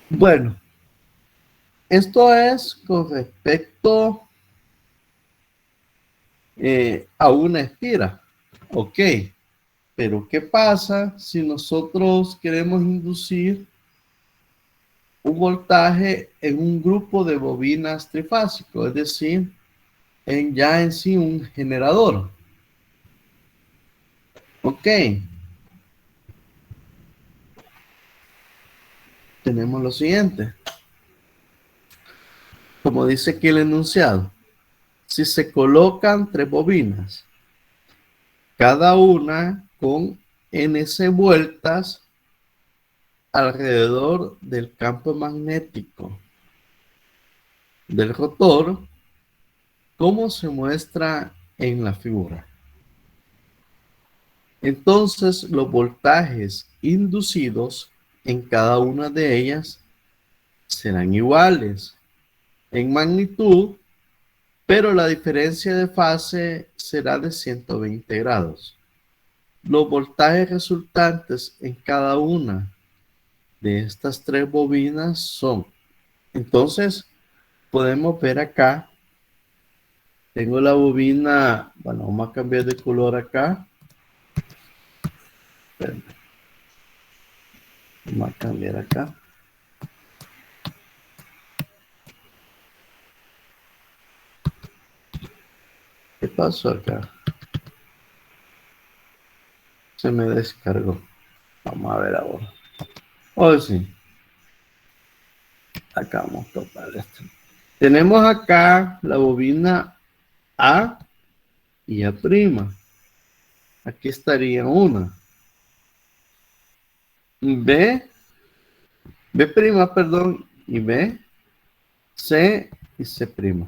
Bueno, esto es con respecto a una espira. Ok, pero ¿qué pasa si nosotros queremos inducir un voltaje en un grupo de bobinas trifásico, es decir, ya en sí un generador? Ok, tenemos lo siguiente. Como dice aquí el enunciado, si se colocan 3 bobinas, cada una con NC vueltas alrededor del campo magnético del rotor, como se muestra en la figura. Entonces, los voltajes inducidos en cada una de ellas serán iguales en magnitud, pero la diferencia de fase será de 120 grados. Los voltajes resultantes en cada una de estas 3 bobinas son, entonces, podemos ver acá, tengo la bobina, bueno, vamos a cambiar de color acá. Vamos a cambiar acá. ¿Qué pasó acá? Se me descargó. Vamos a ver ahora. Oh, sí. Acá vamos a tocar esto. Tenemos acá la bobina A y A'. Aquí estaría una. B, B prima, perdón, y B, C y C prima.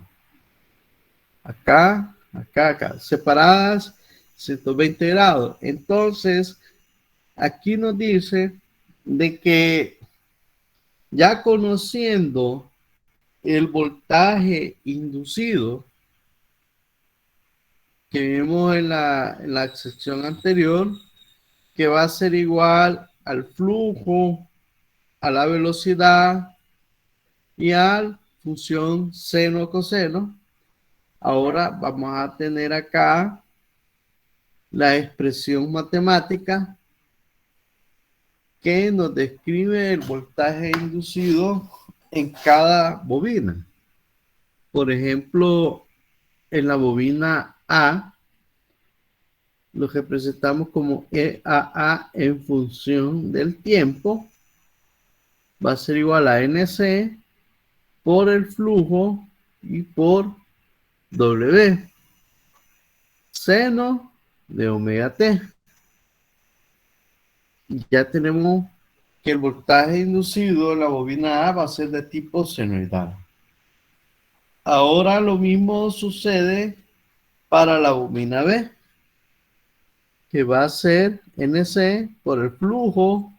Acá, acá, acá, separadas 120 grados. Entonces, aquí nos dice de que ya conociendo el voltaje inducido que vimos en la sección anterior, que va a ser igual al flujo, a la velocidad y a la función seno coseno. Ahora vamos a tener acá la expresión matemática que nos describe el voltaje inducido en cada bobina. Por ejemplo, en la bobina A, lo representamos como EAA en función del tiempo. Va a ser igual a NC por el flujo y por W. Seno de omega T. Ya tenemos que el voltaje inducido en la bobina A va a ser de tipo senoidal. Ahora lo mismo sucede para la bobina B, que va a ser NC por el flujo,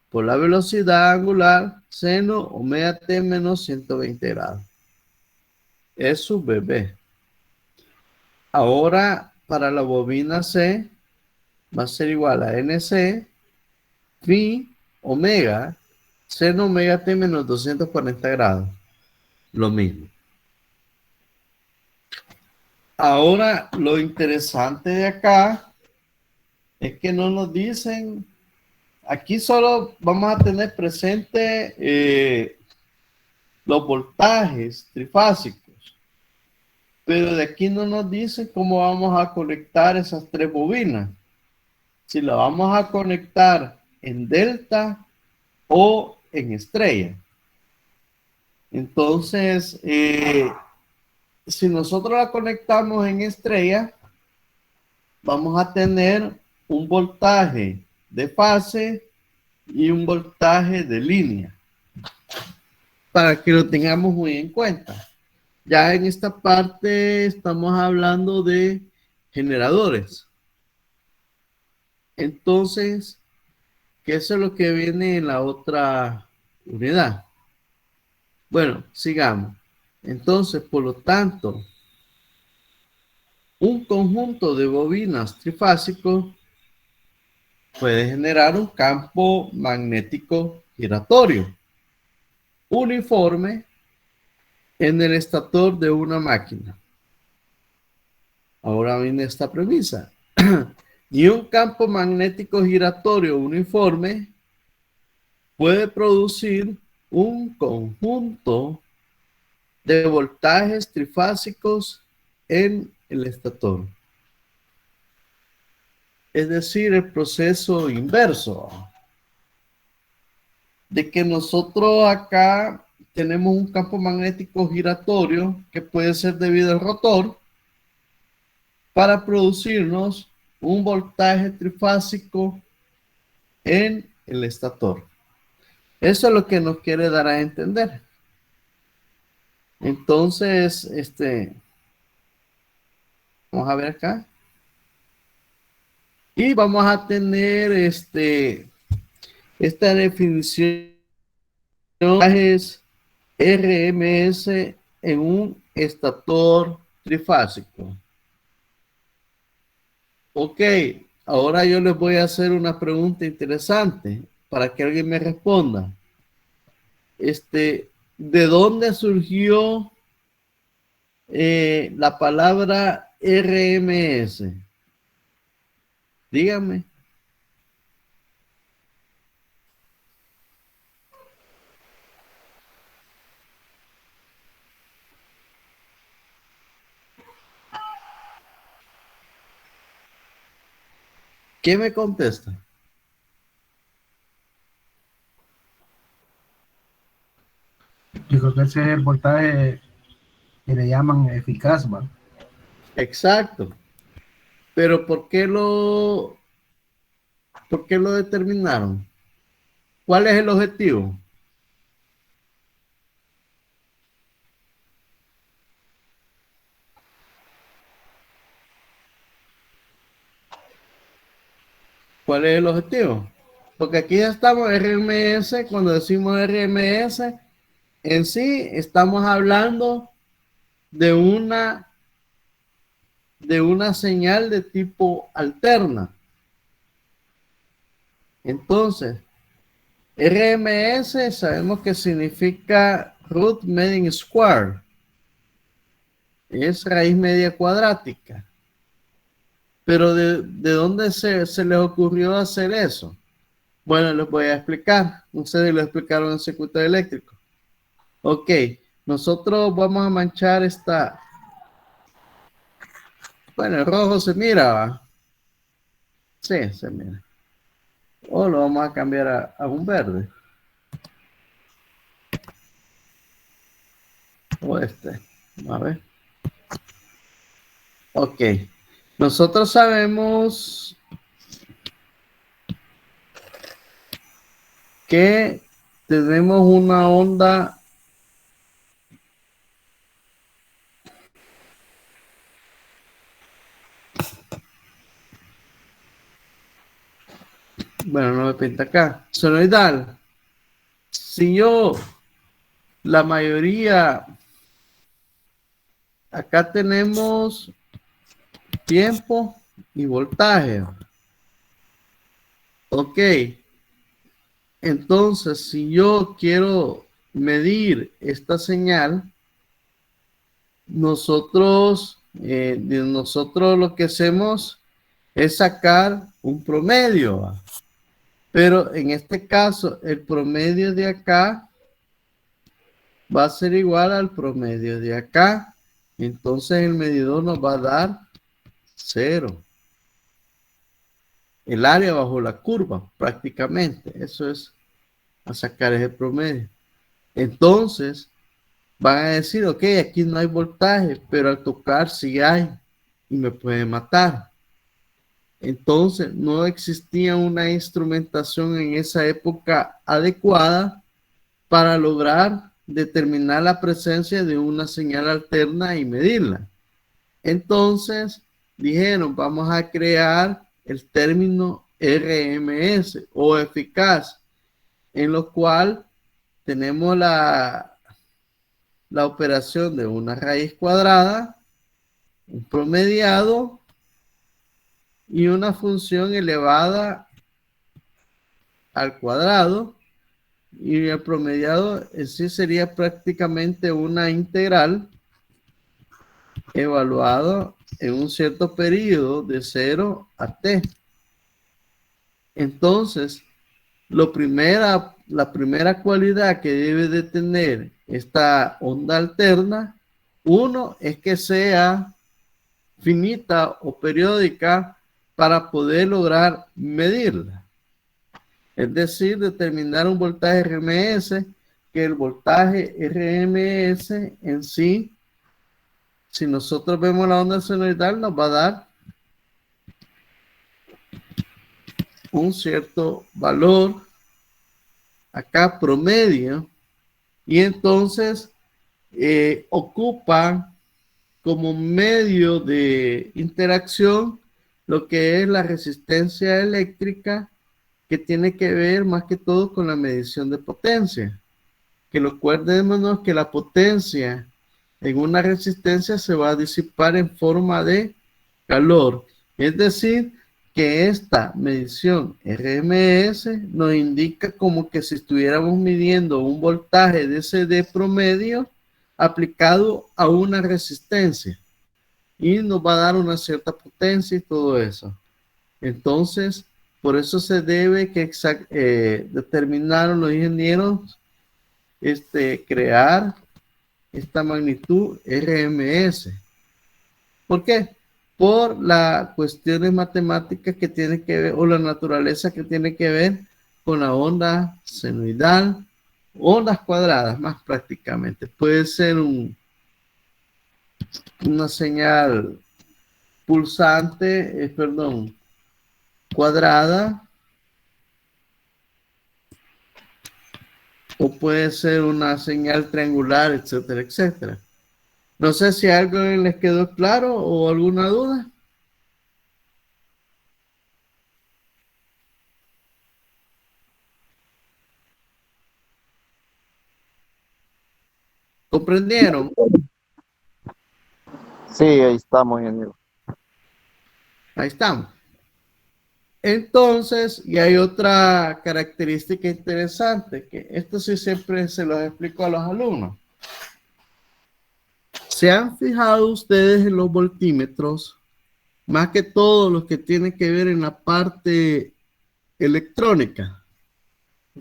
por la velocidad angular, seno omega T menos 120 grados. Es su BB. Ahora para la bobina C va a ser igual a NC phi omega seno omega T menos 240 grados. Lo mismo. Ahora, lo interesante de acá es que no nos dicen, aquí solo vamos a tener presente los voltajes trifásicos, pero de aquí no nos dice cómo vamos a conectar esas tres bobinas. Si la vamos a conectar en delta o en estrella. Entonces, si nosotros la conectamos en estrella, vamos a tener un voltaje de fase y un voltaje de línea, para que lo tengamos muy en cuenta. Ya en esta parte estamos hablando de generadores. Entonces, ¿qué es lo que viene en la otra unidad? Bueno, sigamos. Entonces, por lo tanto, un conjunto de bobinas trifásicos puede generar un campo magnético giratorio uniforme en el estator de una máquina. Ahora viene esta premisa. Y un campo magnético giratorio uniforme puede producir un conjunto de voltajes trifásicos en el estator. Es decir, el proceso inverso. De que nosotros acá tenemos un campo magnético giratorio que puede ser debido al rotor para producirnos un voltaje trifásico en el estator. Eso es lo que nos quiere dar a entender. Entonces, vamos a ver acá. Y vamos a tener esta definición de voltajes RMS en un estator trifásico. Ok, ahora yo les voy a hacer una pregunta interesante para que alguien me responda. ¿De dónde surgió la palabra RMS? Díganme. ¿Quién me contesta? Yo creo que ese es el voltaje que le llaman eficaz, ¿va? Exacto. Pero ¿por qué lo determinaron? ¿Cuál es el objetivo? ¿Cuál es el objetivo? Porque aquí ya estamos RMS, cuando decimos RMS, en sí estamos hablando de una señal de tipo alterna. Entonces, RMS sabemos que significa root mean square. Es raíz media cuadrática. Pero ¿de dónde se les ocurrió hacer eso? Bueno, les voy a explicar. Ustedes lo explicaron en circuito eléctrico. Ok, nosotros vamos a manchar esta. Bueno, el rojo se mira, ¿va? Sí, se mira. O lo vamos a cambiar a un verde. O este. A ver. Ok. Nosotros sabemos que tenemos una onda bueno, no me pinta acá, senoidal. Si yo, la mayoría, acá tenemos tiempo y voltaje. Ok, entonces si yo quiero medir esta señal, nosotros lo que hacemos es sacar un promedio. Pero en este caso, el promedio de acá va a ser igual al promedio de acá. Entonces el medidor nos va a dar 0. El área bajo la curva, prácticamente. Eso es a sacar ese promedio. Entonces, van a decir, ok, aquí no hay voltaje, pero al tocar sí hay y me puede matar. Entonces, no existía una instrumentación en esa época adecuada para lograr determinar la presencia de una señal alterna y medirla. Entonces, dijeron, vamos a crear el término RMS o eficaz, en lo cual tenemos la operación de una raíz cuadrada, un promediado y una función elevada al cuadrado, y el promediado en sí sería prácticamente una integral evaluado en un cierto periodo de 0 a t. Entonces, la primera cualidad que debe de tener esta onda alterna, uno, es que sea finita o periódica para poder lograr medirla. Es decir, determinar un voltaje RMS, que el voltaje RMS en sí, si nosotros vemos la onda senoidal, nos va a dar un cierto valor acá promedio, y entonces ocupa como medio de interacción lo que es la resistencia eléctrica, que tiene que ver más que todo con la medición de potencia. Que lo acuérdémonos que la potencia en una resistencia se va a disipar en forma de calor. Es decir, que esta medición RMS nos indica como que si estuviéramos midiendo un voltaje de CD promedio aplicado a una resistencia, y nos va a dar una cierta potencia y todo eso. Entonces, por eso se debe que determinaron los ingenieros crear esta magnitud RMS. ¿Por qué? Por las cuestiones matemáticas que tienen que ver, o la naturaleza que tiene que ver con la onda senoidal, ondas cuadradas más prácticamente. Puede ser una señal pulsante, cuadrada, o puede ser una señal triangular, etcétera, etcétera. No sé si algo les quedó claro o alguna duda. ¿Comprendieron? Sí, ahí estamos, ingeniero. Ahí estamos. Entonces, y hay otra característica interesante, que esto sí siempre se los explico a los alumnos. ¿Se han fijado ustedes en los voltímetros? Más que todo los que tienen que ver en la parte electrónica,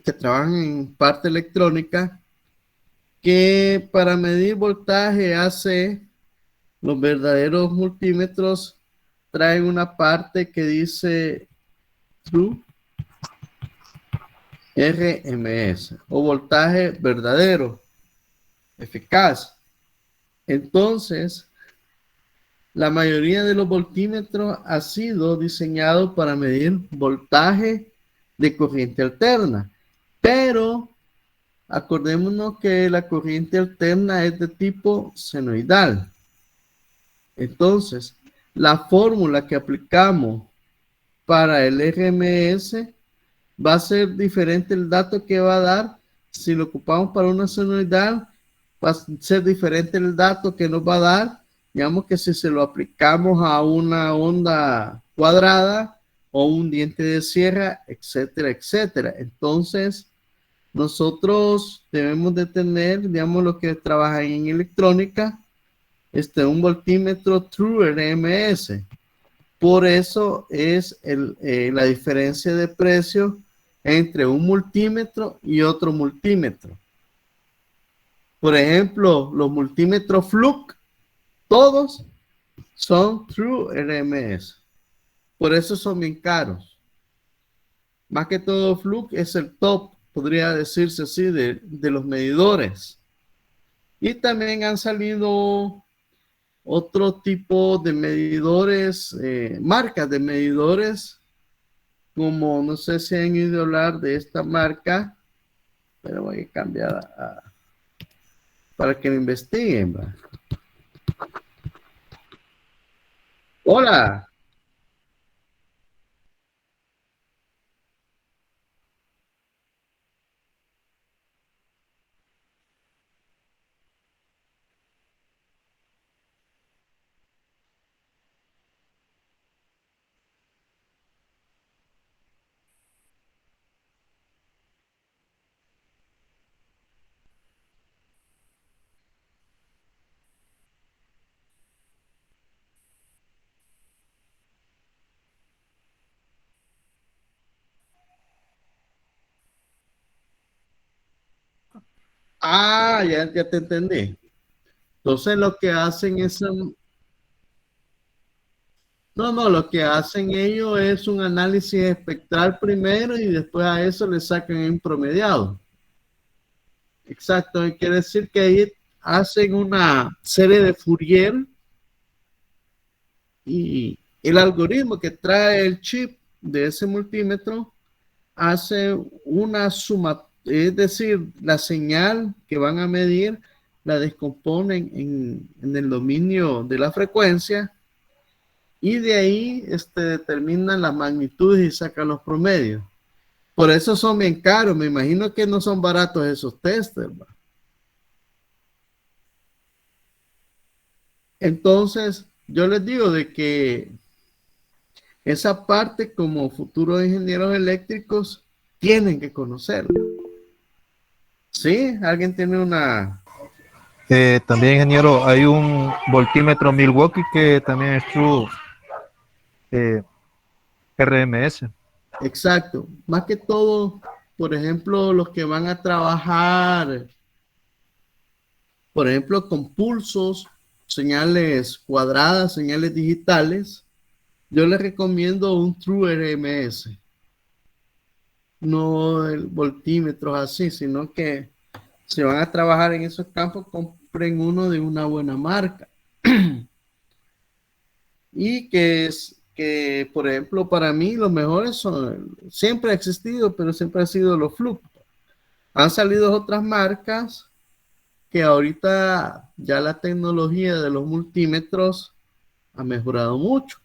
que trabajan en parte electrónica, que para medir voltaje AC, los verdaderos multímetros traen una parte que dice True RMS o voltaje verdadero, eficaz. Entonces, la mayoría de los voltímetros ha sido diseñado para medir voltaje de corriente alterna, pero acordémonos que la corriente alterna es de tipo senoidal. Entonces, la fórmula que aplicamos para el RMS va a ser diferente el dato que va a dar. Si lo ocupamos para una senoidal, va a ser diferente el dato que nos va a dar. Digamos que si se lo aplicamos a una onda cuadrada o un diente de sierra, etcétera, etcétera. Entonces, nosotros debemos de tener, digamos, los que trabajan en electrónica, un voltímetro True RMS. Por eso es la diferencia de precio entre un multímetro y otro multímetro. Por ejemplo, los multímetros Fluke, todos son True RMS. Por eso son bien caros. Más que todo, Fluke es el top, podría decirse así, de los medidores. Y también han salido otro tipo de medidores, marcas de medidores, como no sé si han ido a hablar de esta marca, pero voy a cambiar para que me investiguen. ¿Va? Hola. Ah, ya te entendí. Entonces lo que hacen es, no, lo que hacen ellos es un análisis espectral primero y después a eso le sacan un promediado. Exacto, quiere decir que ahí hacen una serie de Fourier y el algoritmo que trae el chip de ese multímetro hace una suma, es decir, la señal que van a medir la descomponen en el dominio de la frecuencia y de ahí determinan las magnitudes y sacan los promedios. Por eso son bien caros, me imagino que no son baratos esos testers. ¿Va? Entonces, yo les digo de que esa parte como futuros ingenieros eléctricos tienen que conocerla. ¿Sí? ¿Alguien tiene una? También, ingeniero, hay un voltímetro Milwaukee que también es True RMS. Exacto. Más que todo, por ejemplo, los que van a trabajar, por ejemplo, con pulsos, señales cuadradas, señales digitales, yo les recomiendo un True RMS. No el voltímetro así, sino que si van a trabajar en esos campos, compren uno de una buena marca. Y que, por ejemplo, para mí los mejores son, siempre ha existido, pero siempre ha sido los Fluke. Han salido otras marcas que ahorita ya la tecnología de los multímetros ha mejorado mucho.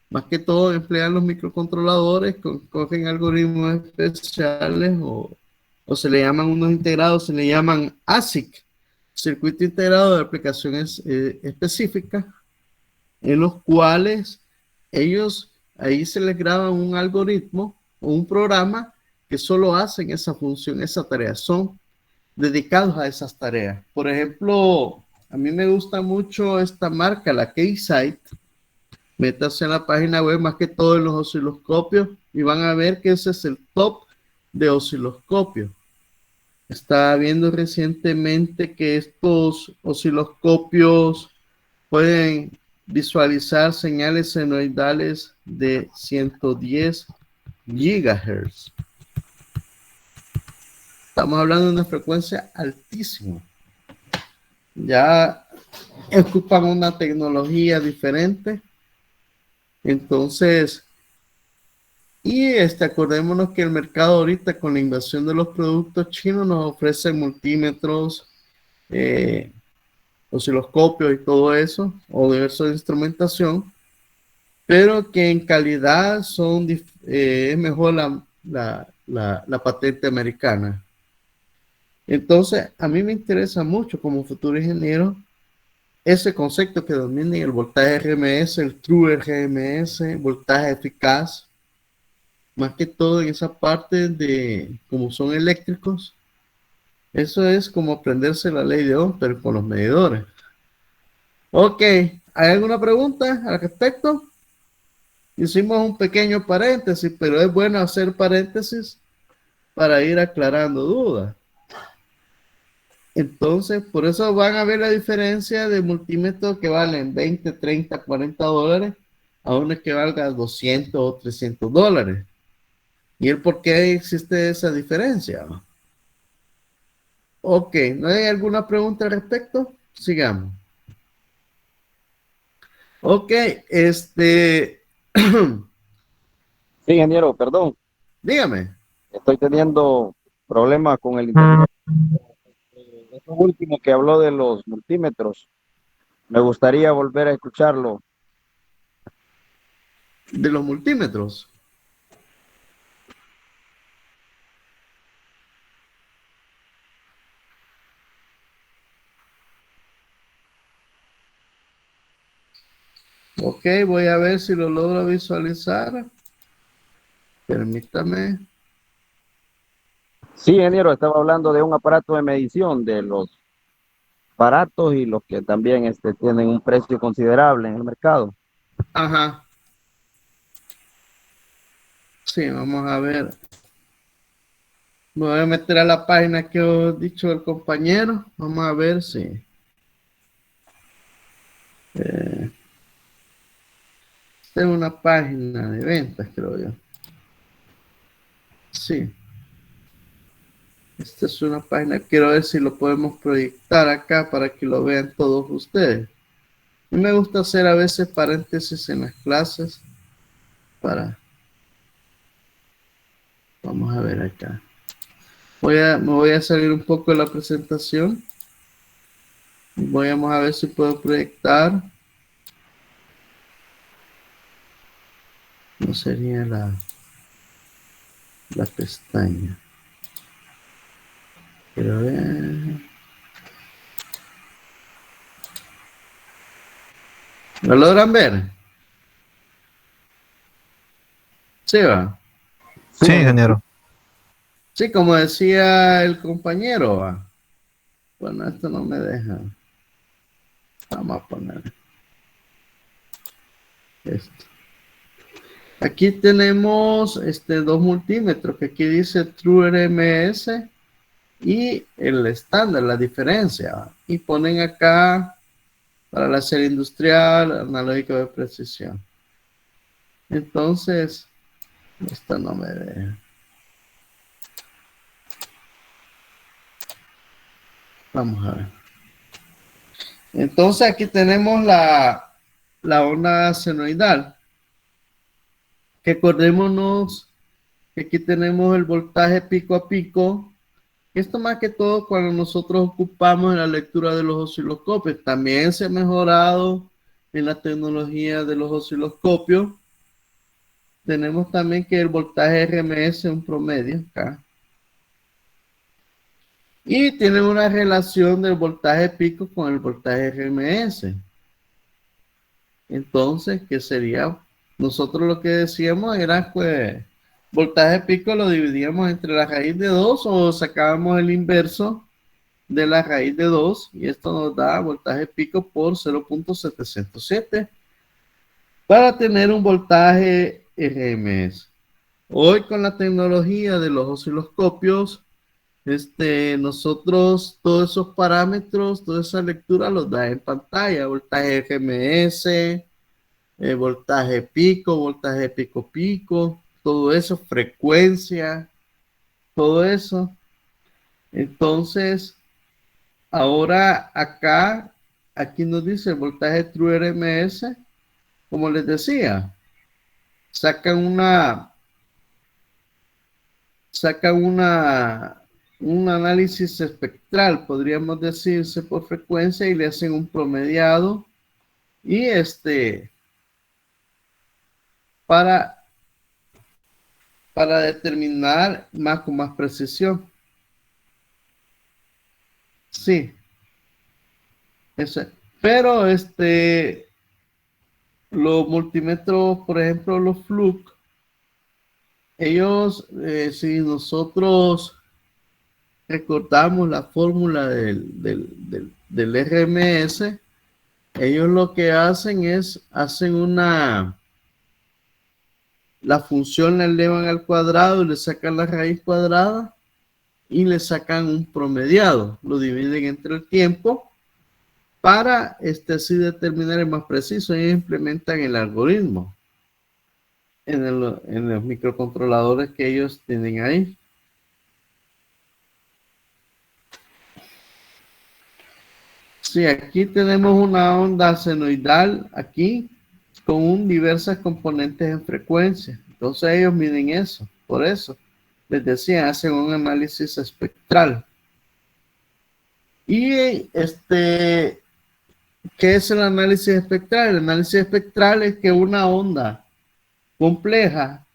Más que todo emplean los microcontroladores, cogen algoritmos especiales o se le llaman unos integrados, se le llaman ASIC, circuito integrado de aplicaciones específicas, en los cuales ellos, ahí se les graba un algoritmo o un programa que solo hacen esa función, esa tarea, son dedicados a esas tareas. Por ejemplo, a mí me gusta mucho esta marca, la Keysight. Métase en la página web, más que todo en los osciloscopios, y van a ver que ese es el top de osciloscopios. Estaba viendo recientemente que estos osciloscopios pueden visualizar señales senoidales de 110 gigahertz. Estamos hablando de una frecuencia altísima. Ya ocupan una tecnología diferente. Entonces, acordémonos que el mercado ahorita con la invasión de los productos chinos nos ofrece multímetros, osciloscopios y todo eso, o diversos de instrumentación, pero que en calidad es mejor la patente americana. Entonces, a mí me interesa mucho como futuro ingeniero ese concepto que domina el voltaje RMS, el True RMS, voltaje eficaz, más que todo en esa parte de como son eléctricos. Eso es como aprenderse la ley de Ohm, pero con los medidores. Ok, ¿hay alguna pregunta al respecto? Hicimos un pequeño paréntesis, pero es bueno hacer paréntesis para ir aclarando dudas. Entonces, por eso van a ver la diferencia de multímetros que valen 20, 30, 40 dólares a uno que valga 200 o 300 dólares. ¿Y el por qué existe esa diferencia? Ok, ¿no hay alguna pregunta al respecto? Sigamos. Ok, Sí, ingeniero, perdón. dígame. Estoy teniendo problemas con el internet. Esto último que habló de los multímetros, me gustaría volver a escucharlo. De los multímetros. Ok, voy a ver si lo logro visualizar. Permítame. Sí, ingeniero, estaba hablando de un aparato de medición de los baratos y los que también tienen un precio considerable en el mercado. Ajá. Sí, vamos a ver. Me voy a meter a la página que os he dicho el compañero. Vamos a ver si. Esta es una página de ventas, creo yo. Sí. Esta es una página. Quiero ver si lo podemos proyectar acá para que lo vean todos ustedes. A mí me gusta hacer a veces paréntesis en las clases para. Vamos a ver acá. Me voy a salir un poco de la presentación. Vamos a ver si puedo proyectar. No sería la pestaña. Quiero ver. ¿Lo logran ver? Sí, va. Sí, ingeniero. Sí, como decía el compañero, va. Bueno, esto no me deja. Vamos a poner esto. Aquí tenemos dos multímetros que aquí dice True RMS y el estándar, la diferencia, ¿va? Y ponen acá para la serie industrial, analógico de precisión. Entonces, esta no me deja. Vamos a ver. Entonces aquí tenemos la onda senoidal. Que acordémonos que aquí tenemos el voltaje pico a pico Esto más que todo cuando nosotros ocupamos en la lectura de los osciloscopios. También se ha mejorado en la tecnología de los osciloscopios. Tenemos también que el voltaje RMS es un promedio acá. Y tiene una relación del voltaje pico con el voltaje RMS. Entonces, ¿qué sería? Nosotros lo que decíamos era que voltaje pico lo dividíamos entre la raíz de 2 o sacábamos el inverso de la raíz de 2 y esto nos da voltaje pico por 0.707 para tener un voltaje RMS. Hoy con la tecnología de los osciloscopios, nosotros todos esos parámetros, toda esa lectura los da en pantalla, voltaje RMS, voltaje pico pico, todo eso, frecuencia, todo eso. Entonces, ahora acá, aquí nos dice el voltaje True RMS, como les decía, sacan un análisis espectral, podríamos decirse por frecuencia, y le hacen un promediado y para determinar con más precisión. Sí, pero los multímetros, por ejemplo, los Fluke, ellos, si nosotros recordamos la fórmula del RMS, ellos lo que hacen es, la función la elevan al cuadrado y le sacan la raíz cuadrada y le sacan un promediado, lo dividen entre el tiempo para así determinar el más preciso y implementan el algoritmo en los microcontroladores que ellos tienen ahí. Sí, aquí tenemos una onda senoidal aquí con diversas componentes en frecuencia. Entonces ellos miden eso. Por eso les decía, hacen un análisis espectral. Y ¿qué es el análisis espectral? El análisis espectral es que una onda compleja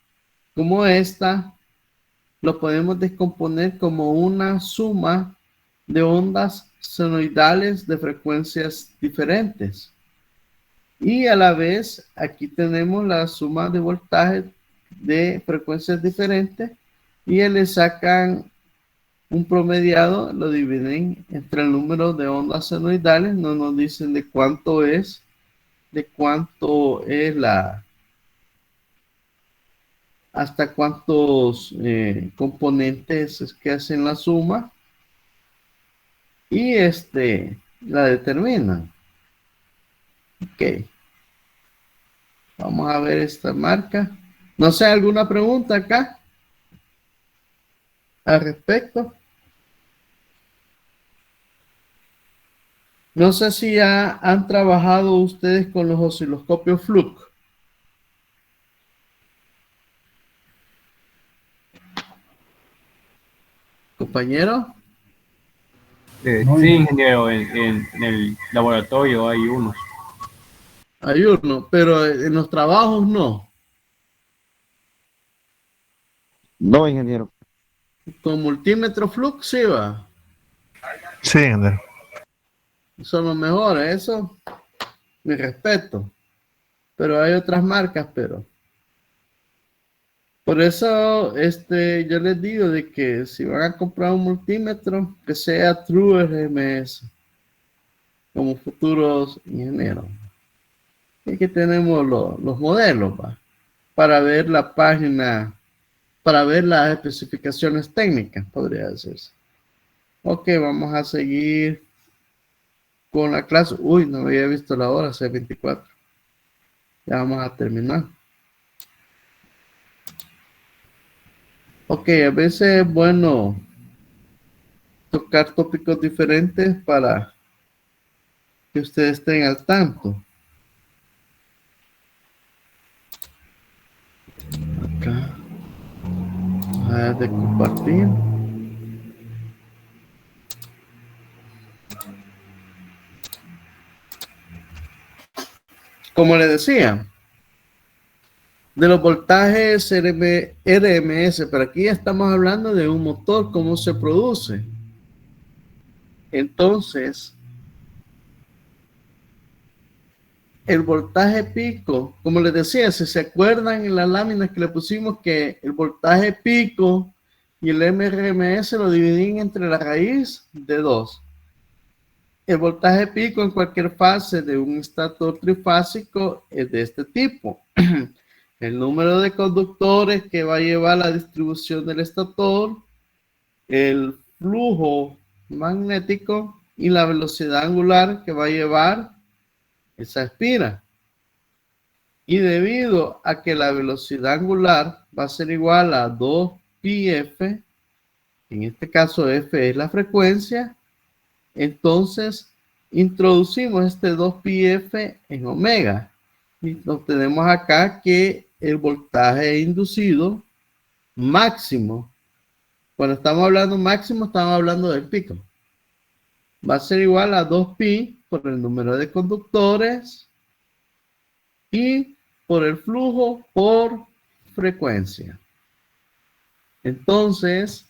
como esta lo podemos descomponer como una suma de ondas senoidales de frecuencias diferentes. Y a la vez, aquí tenemos la suma de voltajes de frecuencias diferentes y le sacan un promediado, lo dividen entre el número de ondas senoidales, no nos dicen de cuánto es hasta cuántos componentes es que hacen la suma y la determinan. Ok. Vamos a ver esta marca. No sé, ¿alguna pregunta acá al respecto? No sé si ya han trabajado ustedes con los osciloscopios Fluke. Compañero. Sí, ingeniero, en el laboratorio hay unos. Hay uno, pero en los trabajos no. No, ingeniero. Con multímetro Fluke sí va. Sí, ingeniero. Son los mejores, eso. Mi respeto. Pero hay otras marcas, pero. Por eso, yo les digo de que si van a comprar un multímetro, que sea True RMS, como futuros ingenieros. Y aquí tenemos los modelos, ¿va? Para ver la página, para ver las especificaciones técnicas, podría decirse. Ok, vamos a seguir con la clase. Uy, no había visto la hora, C24. Ya vamos a terminar. Ok, a veces es bueno tocar tópicos diferentes para que ustedes estén al tanto. Acá. A ver, de compartir. Como le decía, de los voltajes RMS, pero aquí ya estamos hablando de un motor, cómo se produce. Entonces, el voltaje pico, como les decía, si se acuerdan en las láminas que le pusimos que el voltaje pico y el MRMS lo dividen entre la raíz de 2. El voltaje pico en cualquier fase de un estator trifásico es de este tipo. El número de conductores que va a llevar la distribución del estator, el flujo magnético y la velocidad angular que va a llevar esa espira. Y debido a que la velocidad angular va a ser igual a 2πf, en este caso f es la frecuencia, entonces introducimos este 2πf en omega. Y obtenemos acá que el voltaje inducido máximo, cuando estamos hablando máximo, estamos hablando del pico, va a ser igual a 2pi por el número de conductores y por el flujo por frecuencia. Entonces,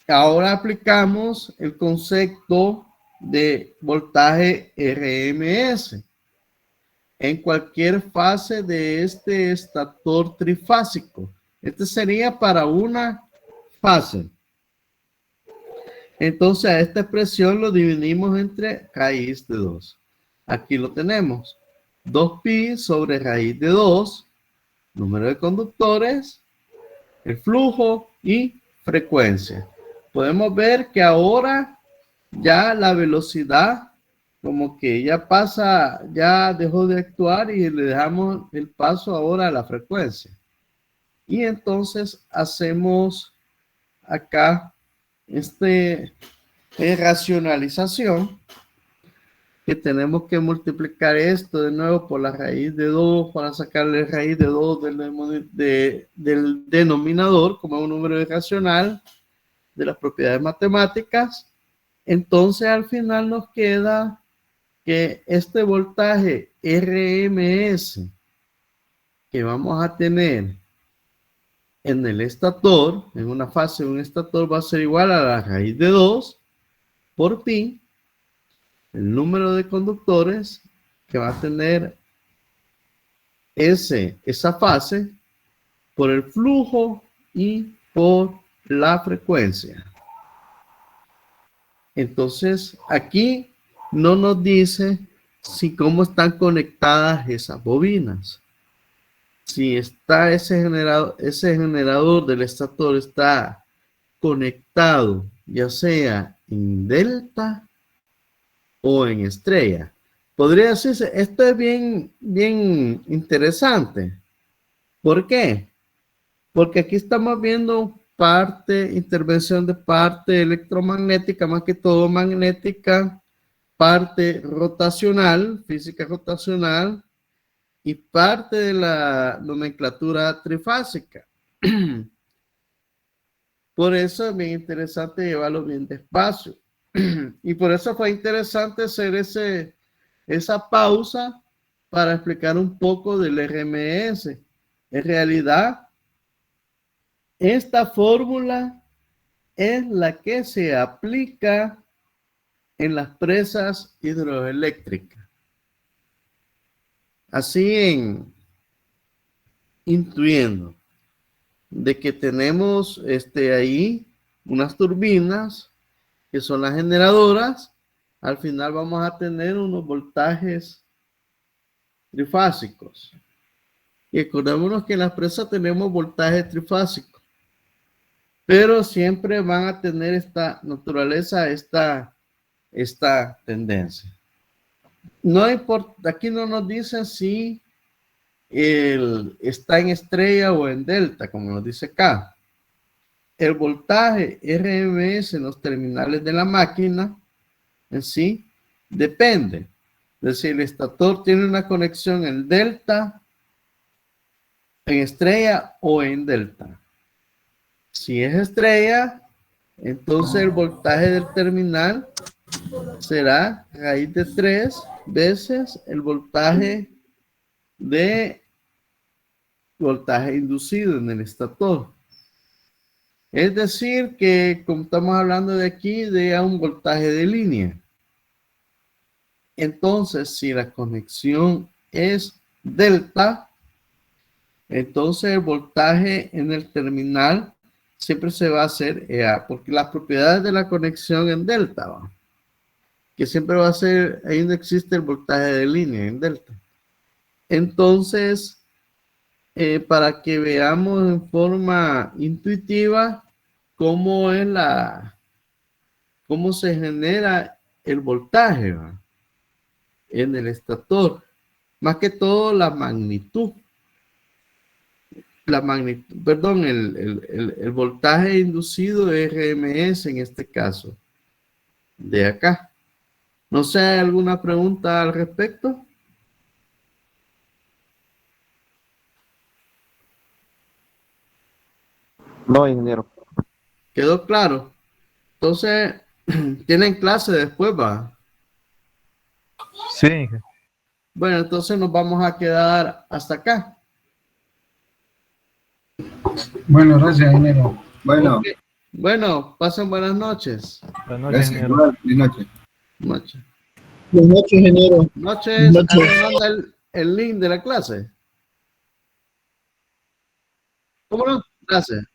ahora aplicamos el concepto de voltaje RMS en cualquier fase de este estator trifásico. Este sería para una fase. Entonces a esta expresión lo dividimos entre raíz de 2. Aquí lo tenemos. 2pi sobre raíz de 2, número de conductores, el flujo y frecuencia. Podemos ver que ahora ya la velocidad como que ya pasa, ya dejó de actuar y le dejamos el paso ahora a la frecuencia. Y entonces hacemos acá racionalización, que tenemos que multiplicar esto de nuevo por la raíz de 2 para sacarle raíz de 2 del denominador como un número irracional de las propiedades matemáticas. Entonces al final nos queda que este voltaje RMS que vamos a tener en el estator, en una fase de un estator, va a ser igual a la raíz de 2 por pi, el número de conductores que va a tener esa fase, por el flujo y por la frecuencia. Entonces aquí no nos dice si cómo están conectadas esas bobinas. Si está ese generador del estator está conectado, ya sea en delta o en estrella. Podría decirse, esto es bien interesante. ¿Por qué? Porque aquí estamos viendo intervención de parte electromagnética, más que todo magnética, parte rotacional, física rotacional, y parte de la nomenclatura trifásica. Por eso es bien interesante llevarlo bien despacio. Y por eso fue interesante hacer esa pausa para explicar un poco del RMS. En realidad, esta fórmula es la que se aplica en las presas hidroeléctricas. Así intuyendo de que tenemos ahí unas turbinas que son las generadoras, al final vamos a tener unos voltajes trifásicos. Y acordémonos que en las presas tenemos voltaje trifásico, pero siempre van a tener esta naturaleza, esta tendencia. No importa, aquí no nos dicen si está en estrella o en delta, como nos dice acá. El voltaje RMS en los terminales de la máquina en sí depende. Es decir, el estator tiene una conexión en delta, en estrella o en delta. Si es estrella, Entonces el voltaje del terminal será raíz de 3 veces el voltaje inducido en el estator. Es decir, que como estamos hablando de aquí, de un voltaje de línea. Entonces, si la conexión es delta, entonces el voltaje en el terminal siempre se va a hacer EA, porque las propiedades de la conexión en delta, ¿va? Que siempre va a ser, ahí donde existe el voltaje de línea en delta. Entonces, para que veamos en forma intuitiva cómo se genera el voltaje, ¿va? En el estator, más que todo la magnitud, perdón, el voltaje inducido RMS en este caso, de acá. No sé, ¿alguna pregunta al respecto? No, ingeniero. ¿Quedó claro? Entonces, ¿tienen clase después, va? Sí. Bueno, entonces nos vamos a quedar hasta acá. Bueno, gracias, ingeniero. Bueno, Ok. Bueno, pasen buenas noches. Buenas noches, gracias. ingeniero. Igual, buenas noches. Noches. Buenas noches, ingeniero. Noches. Buenas noches. ¿Alguien manda el link de la clase? ¿Cómo no? Gracias.